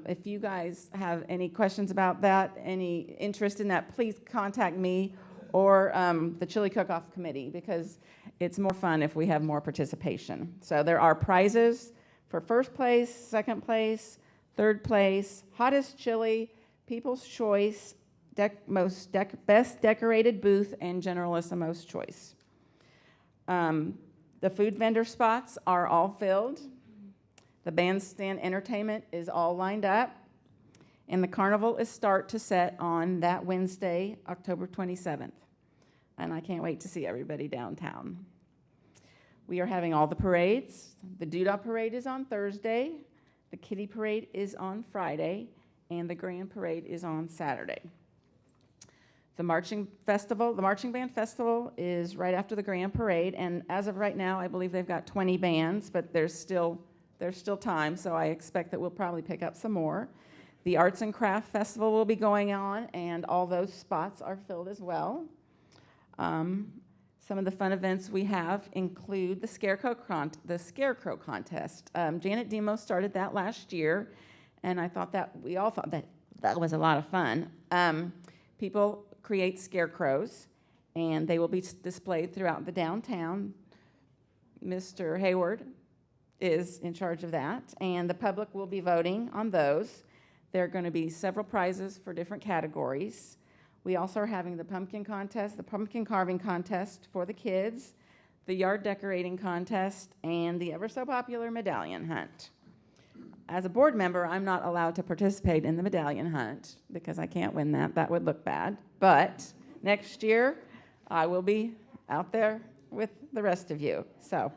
if you guys have any questions about that, any interest in that, please contact me or the Chili Cook-Off Committee, because it's more fun if we have more participation. So there are prizes for first place, second place, third place, hottest chili, People's Choice, best decorated booth, and Generalissimo's Choice. The food vendor spots are all filled. The bandstand entertainment is all lined up, and the carnival is start to set on that Wednesday, October 27th. And I can't wait to see everybody downtown. We are having all the parades. The Doodah Parade is on Thursday, the Kitty Parade is on Friday, and the Grand Parade is on Saturday. The Marching Band Festival is right after the Grand Parade, and as of right now, I believe they've got 20 bands, but there's still time, so I expect that we'll probably pick up some more. The Arts and Craft Festival will be going on, and all those spots are filled as well. Some of the fun events we have include the Scarecrow Contest. Janet Demo started that last year, and we all thought that was a lot of fun. People create scarecrows, and they will be displayed throughout the downtown. Mr. Hayward is in charge of that, and the public will be voting on those. There are going to be several prizes for different categories. We also are having the pumpkin contest, the pumpkin carving contest for the kids, the yard decorating contest, and the ever so popular medallion hunt. As a board member, I'm not allowed to participate in the medallion hunt because I can't win that. That would look bad. But next year, I will be out there with the rest of you. So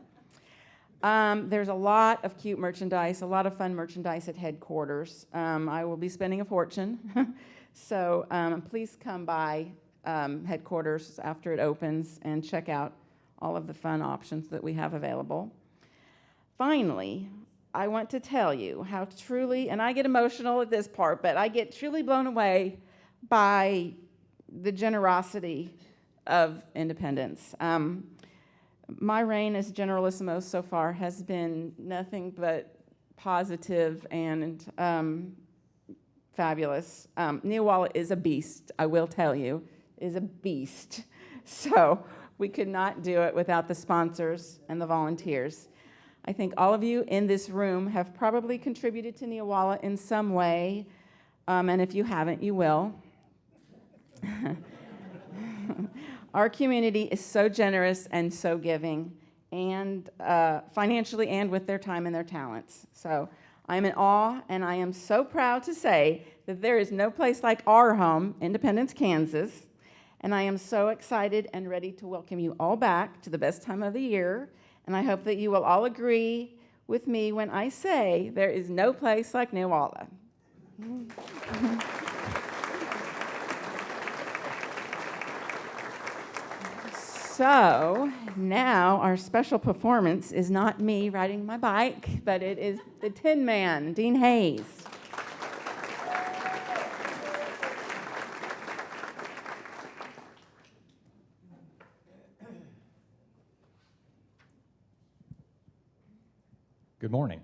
there's a lot of cute merchandise, a lot of fun merchandise at headquarters. I will be spending a fortune. So please come by headquarters after it opens and check out all of the fun options that we have available. Finally, I want to tell you how truly, and I get emotional at this part, but I get truly blown away by the generosity of Independence. My reign as Generalissimo so far has been nothing but positive and fabulous. Neowalla is a beast, I will tell you, is a beast. So we could not do it without the sponsors and the volunteers. I think all of you in this room have probably contributed to Neowalla in some way, and if you haven't, you will. Our community is so generous and so giving, and financially and with their time and their talents. So I'm in awe, and I am so proud to say that there is no place like our home, Independence, Kansas, and I am so excited and ready to welcome you all back to the best time of the year, and I hope that you will all agree with me when I say there is no place like Newalla. So now our special performance is not me riding my bike, but it is the Tin Man, Dean Hayes. Good morning.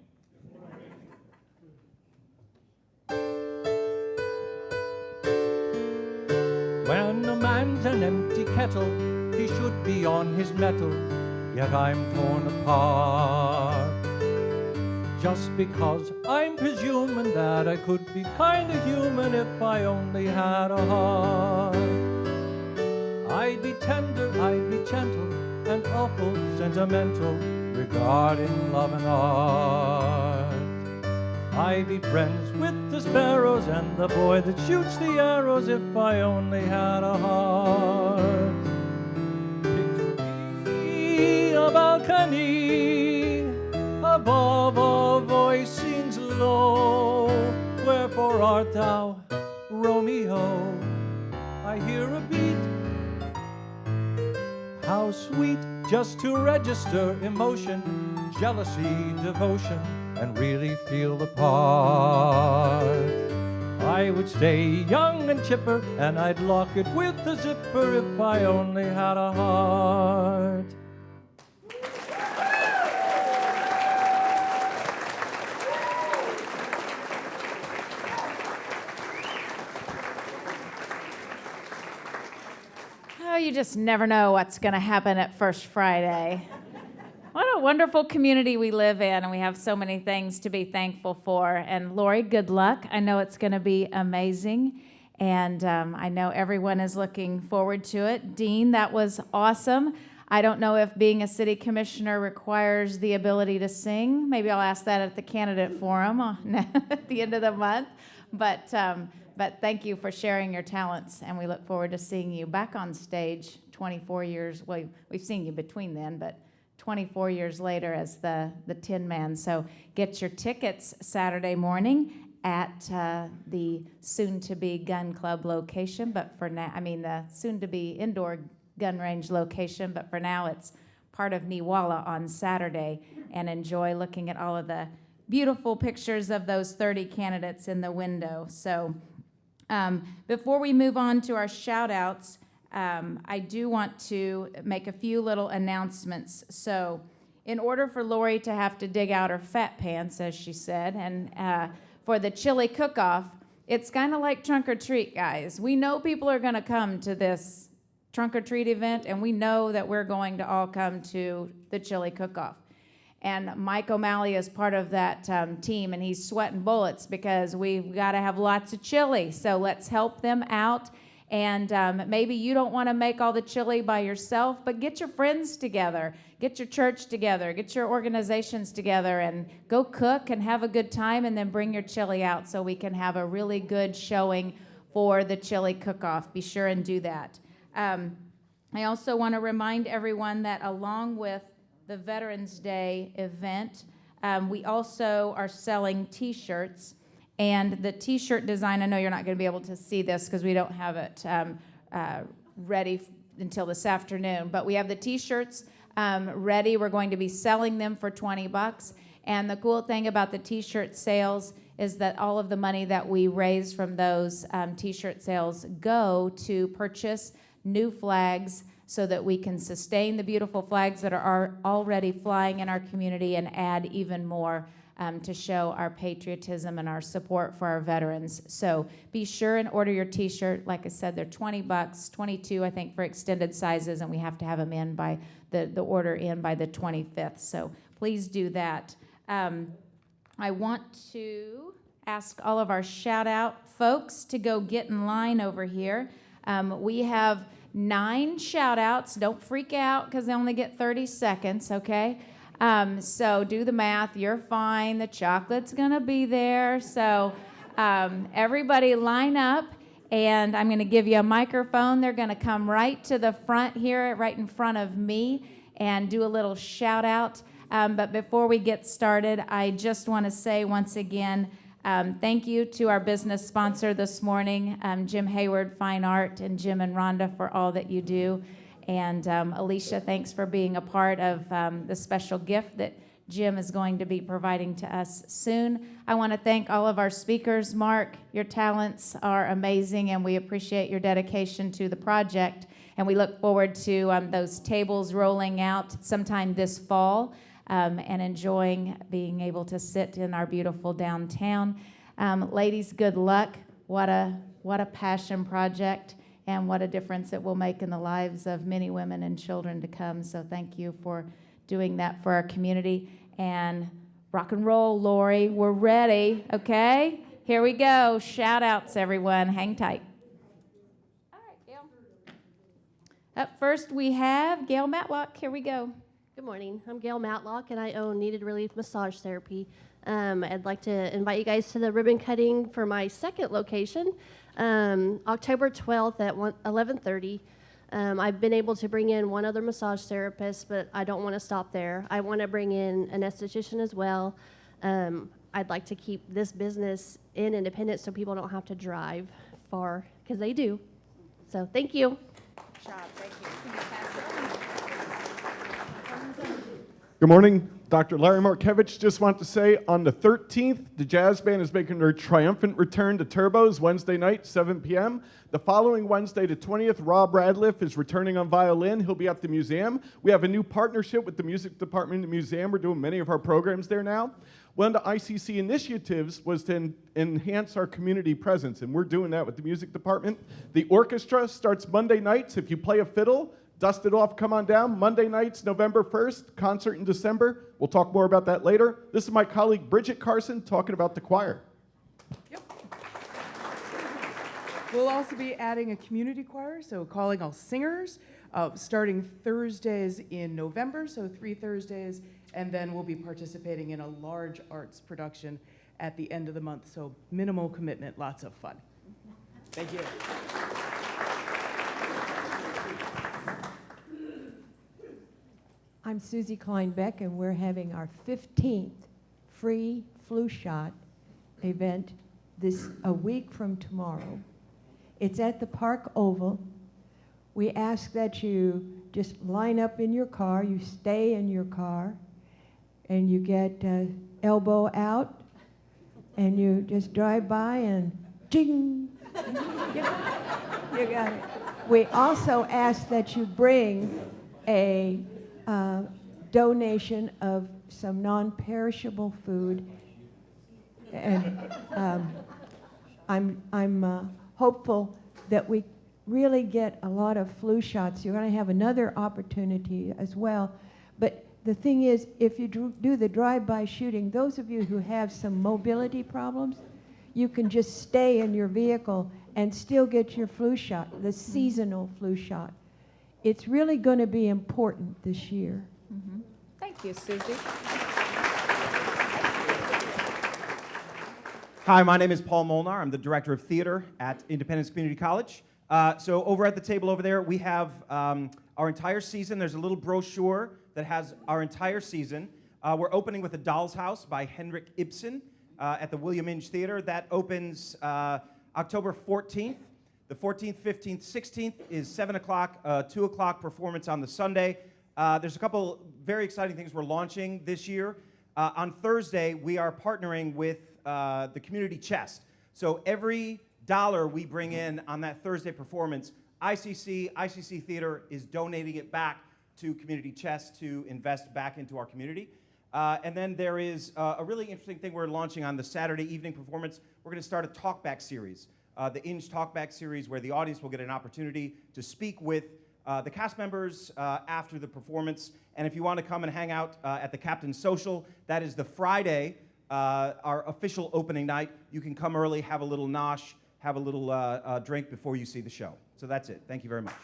When a man's an empty kettle, he should be on his mettle, yet I'm torn apart. Just because I'm presuming that I could be kinda human if I only had a heart. I'd be tender, I'd be gentle, and awful sentimental regarding love and art. I'd be friends with the sparrows and the boy that shoots the arrows if I only had a heart. Picture me a balcony, above a voice sings low. Wherefore art thou, Romeo? I hear a beat. How sweet just to register emotion, jealousy, devotion, and really feel the part. I would stay young and chipper, and I'd lock it with a zipper if I only had a heart. Oh, you just never know what's going to happen at First Friday. What a wonderful community we live in, and we have so many things to be thankful for. And Lori, good luck. I know it's going to be amazing, and I know everyone is looking forward to it. Dean, that was awesome. I don't know if being a city commissioner requires the ability to sing. Maybe I'll ask that at the candidate forum at the end of the month. But thank you for sharing your talents, and we look forward to seeing you back on stage 24 years. Well, we've seen you between then, but 24 years later as the Tin Man. So get your tickets Saturday morning at the soon-to-be gun club location, but for now, the soon-to-be indoor gun range location, but for now it's part of Newalla on Saturday, and enjoy looking at all of the beautiful pictures of those 30 candidates in the window. So before we move on to our shout-outs, I do want to make a few little announcements. So in order for Lori to have to dig out her fat pants, as she said, and for the chili cook-off, it's kind of like trunk or treat, guys. We know people are going to come to this trunk or treat event, and we know that we're going to all come to the chili cook-off. And Mike O'Malley is part of that team, and he's sweating bullets because we've got to have lots of chili. So let's help them out. And maybe you don't want to make all the chili by yourself, but get your friends together, get your church together, get your organizations together, and go cook and have a good time, and then bring your chili out so we can have a really good showing for the chili cook-off. Be sure and do that. I also want to remind everyone that along with the Veterans Day event, we also are selling T-shirts. And the T-shirt design, I know you're not going to be able to see this because we don't have it ready until this afternoon, but we have the T-shirts ready. We're going to be selling them for $20. And the cool thing about the T-shirt sales is that all of the money that we raise from those T-shirt sales go to purchase new flags so that we can sustain the beautiful flags that are already flying in our community and add even more to show our patriotism and our support for our veterans. So be sure and order your T-shirt. Like I said, they're $20, $22 I think for extended sizes, and we have to have them in by the order in by the 25th. So please do that. I want to ask all of our shout-out folks to go get in line over here. We have 9 shout-outs. Don't freak out because they only get 30 seconds, okay? So do the math. You're fine. The chocolate's going to be there. So everybody line up, and I'm going to give you a microphone. They're going to come right to the front here, right in front of me, and do a little shout-out. But before we get started, I just want to say once again, thank you to our business sponsor this morning, Jim Hayward Fine Art, and Jim and Rhonda for all that you do. And Alicia, thanks for being a part of the special gift that Jim is going to be providing to us soon. I want to thank all of our speakers. Mark, your talents are amazing, and we appreciate your dedication to the project. And we look forward to those tables rolling out sometime this fall, and enjoying being able to sit in our beautiful downtown. Ladies, good luck. What a passion project, and what a difference it will make in the lives of many women and children to come. So thank you for doing that for our community. And rock and roll, Lori. We're ready, okay? Here we go. Shout outs, everyone. Hang tight. All right, Gail. Up first, we have Gail Matlock. Here we go. Good morning. I'm Gail Matlock, and I own Needed Relief Massage Therapy. I'd like to invite you guys to the ribbon cutting for my second location, October 12th at 11:30. I've been able to bring in one other massage therapist, but I don't want to stop there. I want to bring in an esthetician as well. I'd like to keep this business in Independence so people don't have to drive far, because they do. So thank you. Good morning, Dr. Larry Markevich. Just want to say on the 13th, the jazz band is making their triumphant return to Turbo's Wednesday night, 7 p.m. The following Wednesday, the 20th, Rob Radliff is returning on violin. He'll be at the museum. We have a new partnership with the music department in the museum. We're doing many of our programs there now. One of the ICC initiatives was to enhance our community presence, and we're doing that with the music department. The orchestra starts Monday nights. If you play a fiddle, dust it off, come on down. Monday nights, November 1st, concert in December. We'll talk more about that later. This is my colleague Bridget Carson talking about the choir. Yep. We'll also be adding a community choir, so calling all singers, starting Thursdays in November, so 3 Thursdays, and then we'll be participating in a large arts production at the end of the month, so minimal commitment, lots of fun. Thank you. I'm Susie Kleinbeck, and we're having our 15th free flu shot event a week from tomorrow. It's at the Park Oval. We ask that you just line up in your car, you stay in your car, and you get elbow out, and you just drive by and ching. You got it. We also ask that you bring a donation of some non-perishable food, and I'm hopeful that we really get a lot of flu shots. You're going to have another opportunity as well, but the thing is, if you do the drive-by shooting, those of you who have some mobility problems, you can just stay in your vehicle and still get your flu shot, the seasonal flu shot. It's really going to be important this year. Mm-hmm. Thank you, Susie. Hi, my name is Paul Molnar. I'm the director of theater at Independence Community College. So over at the table over there, we have our entire season. There's a little brochure that has our entire season. We're opening with A Doll's House by Henrik Ibsen at the William Inge Theater. That opens October 14th. The 14th, 15th, 16th is 7 o'clock, 2 o'clock performance on the Sunday. There's a couple very exciting things we're launching this year. On Thursday, we are partnering with the Community Chest. So every dollar we bring in on that Thursday performance, ICC Theater is donating it back to Community Chest to invest back into our community. And then there is a really interesting thing we're launching on the Saturday evening performance. We're going to start a talkback series. The Inge Talkback series, where the audience will get an opportunity to speak with the cast members after the performance. And if you want to come and hang out at the Captain's Social, that is the Friday, our official opening night. You can come early, have a little nosh, have a little drink before you see the show. So that's it. Thank you very much.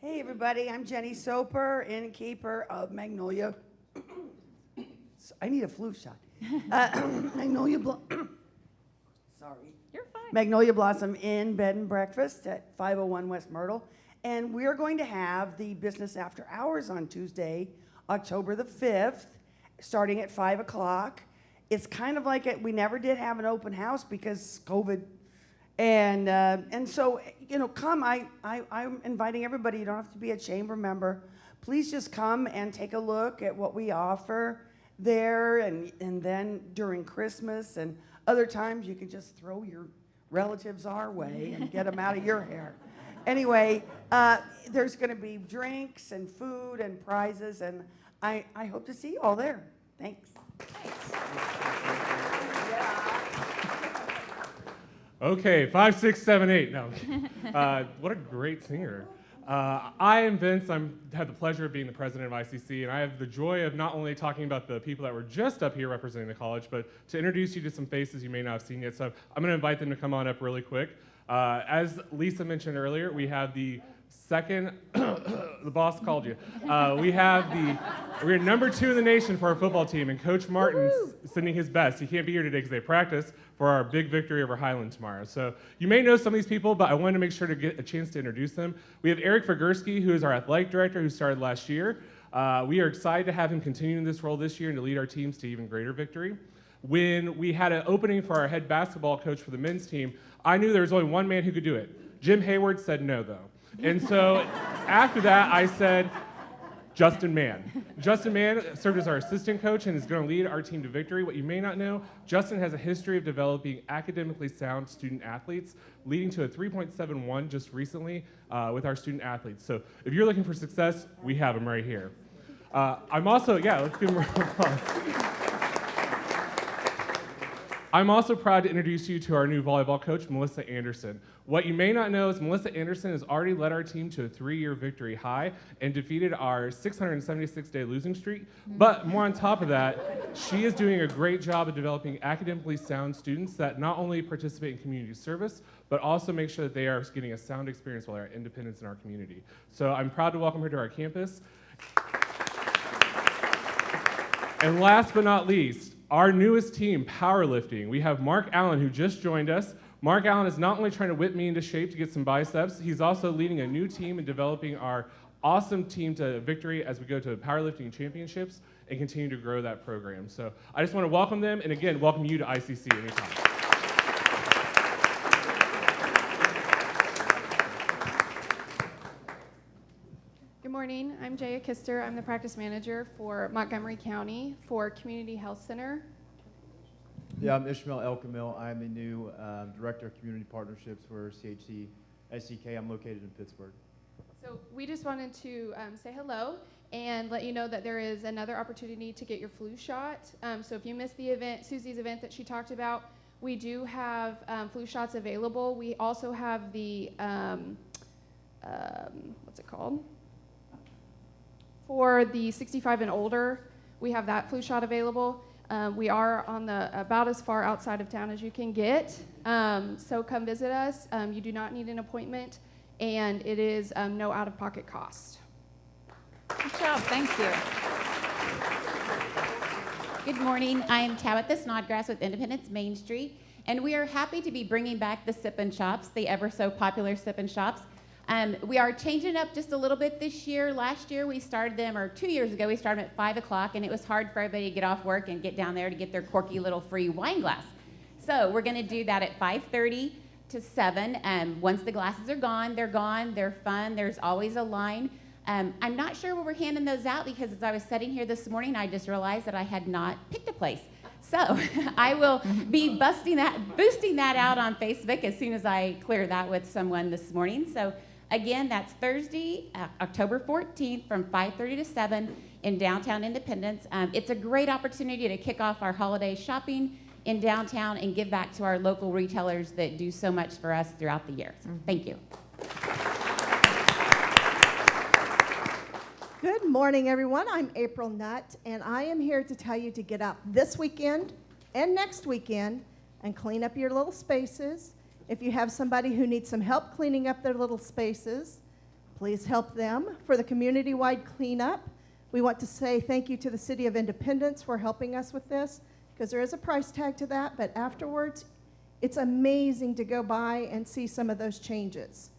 Hey everybody, I'm Jenny Soper, innkeeper of Magnolia. I need a flu shot. Magnolia Sorry. You're fine. Magnolia Blossom Inn Bed and Breakfast at 501 West Myrtle. And we're going to have the business after hours on Tuesday, October the 5th, starting at 5 o'clock. It's kind of like we never did have an open house because COVID. And so, come. I'm inviting everybody. You don't have to be a chamber member. Please just come and take a look at what we offer there. And then during Christmas and other times, you can just throw your relatives our way and get them out of your hair. Anyway, there's going to be drinks and food and prizes, and I hope to see you all there. Thanks. Okay, 5, 6, 7, 8. No, what a great singer. I am Vince. I have the pleasure of being the president of ICC, and I have the joy of not only talking about the people that were just up here representing the college, but to introduce you to some faces you may not have seen yet. So I'm going to invite them to come on up really quick. As Lisa mentioned earlier, we have the second, the boss called you. We're number 2 in the nation for our football team, and Coach Martin's sending his best. He can't be here today because they practice for our big victory over Highland tomorrow. So you may know some of these people, but I wanted to make sure to get a chance to introduce them. We have Eric Fagursky, who is our athletic director, who started last year. We are excited to have him continue in this role this year and to lead our teams to even greater victory. When we had an opening for our head basketball coach for the men's team, I knew there was only one man who could do it. Jim Hayward said no, though. And so after that, I said, Justin Mann. Justin Mann served as our assistant coach and is going to lead our team to victory. What you may not know, Justin has a history of developing academically sound student athletes, leading to a 3.71 just recently with our student athletes. So if you're looking for success, we have him right here. I'm also, let's give him a round of applause. I'm also proud to introduce you to our new volleyball coach, Melissa Anderson. What you may not know is Melissa Anderson has already led our team to a 3-year victory high and defeated our 676-day losing streak. But more on top of that, she is doing a great job of developing academically sound students that not only participate in community service, but also make sure that they are getting a sound experience while they're at Independence in our community. So I'm proud to welcome her to our campus. And last but not least, our newest team, powerlifting. We have Mark Allen, who just joined us. Mark Allen is not only trying to whip me into shape to get some biceps, he's also leading a new team and developing our awesome team to victory as we go to powerlifting championships and continue to grow that program. So I just want to welcome them, and again, welcome you to ICC anytime. Good morning, I'm Jaya Kister. I'm the practice manager for Montgomery County for Community Health Center. Yeah, I'm Ishmael El Kamil. I'm the new Director of Community Partnerships for CHC SCK. I'm located in Pittsburgh. So we just wanted to say hello and let you know that there is another opportunity to get your flu shot. So if you missed the event, Susie's event that she talked about, we do have flu shots available. We also have the, what's it called? For the 65 and older, we have that flu shot available. We are on about as far outside of town as you can get. So come visit us. You do not need an appointment, and it is no out-of-pocket cost. Good job, thank you. Good morning, I am Tabitha Snodgrass with Independence Main Street, and we are happy to be bringing back the Sippin' Shops, the ever so popular Sippin' Shops. We are changing up just a little bit this year. Last year we started them, or 2 years ago, we started them at 5 o'clock, and it was hard for everybody to get off work and get down there to get their quirky little free wine glass. So we're gonna do that at 5:30 to 7. Once the glasses are gone, they're fun, there's always a line. I'm not sure where we're handing those out because as I was sitting here this morning, I just realized that I had not picked a place. So I will be boosting that out on Facebook as soon as I clear that with someone this morning. So again, that's Thursday, October 14th from 5:30 to 7 in downtown Independence. It's a great opportunity to kick off our holiday shopping in downtown and give back to our local retailers that do so much for us throughout the year. So thank you. Good morning, everyone. I'm April Nutt, and I am here to tell you to get out this weekend and next weekend and clean up your little spaces. If you have somebody who needs some help cleaning up their little spaces, please help them. For the community-wide cleanup, we want to say thank you to the City of Independence for helping us with this, because there is a price tag to that, but afterwards, it's amazing to go by and see some of those changes.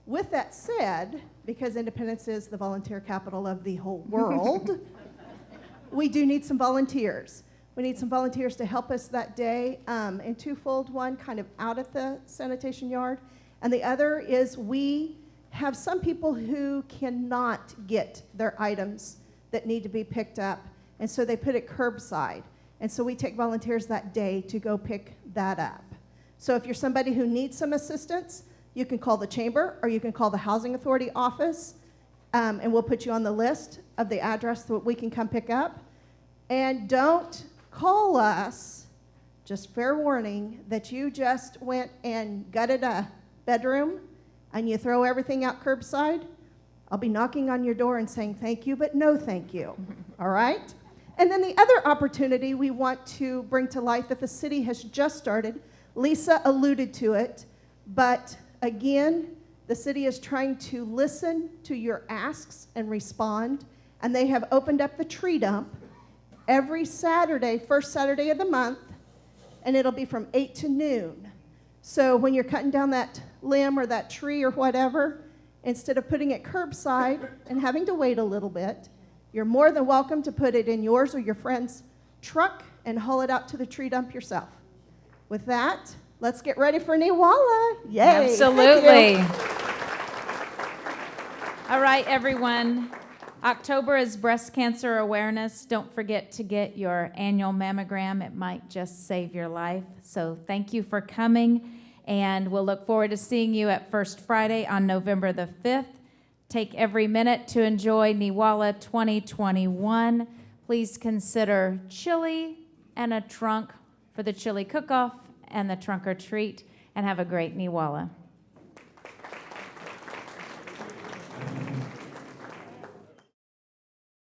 With that said, because Independence is the volunteer capital of the whole world, we do need some volunteers. We need some volunteers to help us that day in twofold. One, kind of out at the sanitation yard, and the other is we have some people who cannot get their items that need to be picked up, and so they put it curbside. And so we take volunteers that day to go pick that up. So if you're somebody who needs some assistance, you can call the chamber or you can call the Housing Authority office, and we'll put you on the list of the address that we can come pick up. And don't call us, just fair warning, that you just went and gutted a bedroom and you throw everything out curbside. I'll be knocking on your door and saying thank you, but no thank you, all right? And then the other opportunity we want to bring to light that the city has just started, Lisa alluded to it, but again, the city is trying to listen to your asks and respond, and they have opened up the tree dump every Saturday, first Saturday of the month, and it'll be from 8 to noon. So when you're cutting down that limb or that tree or whatever, instead of putting it curbside and having to wait a little bit, you're more than welcome to put it in yours or your friend's truck and haul it out to the tree dump yourself. With that, let's get ready for Niwala. Yay. Absolutely. All right, everyone. October is Breast Cancer Awareness. Don't forget to get your annual mammogram. It might just save your life. So thank you for coming, and we'll look forward to seeing you at First Friday on November the 5th. Take every minute to enjoy Niwala 2021. Please consider chili and a trunk for the chili cook-off and the trunk or treat, and have a great Niwala.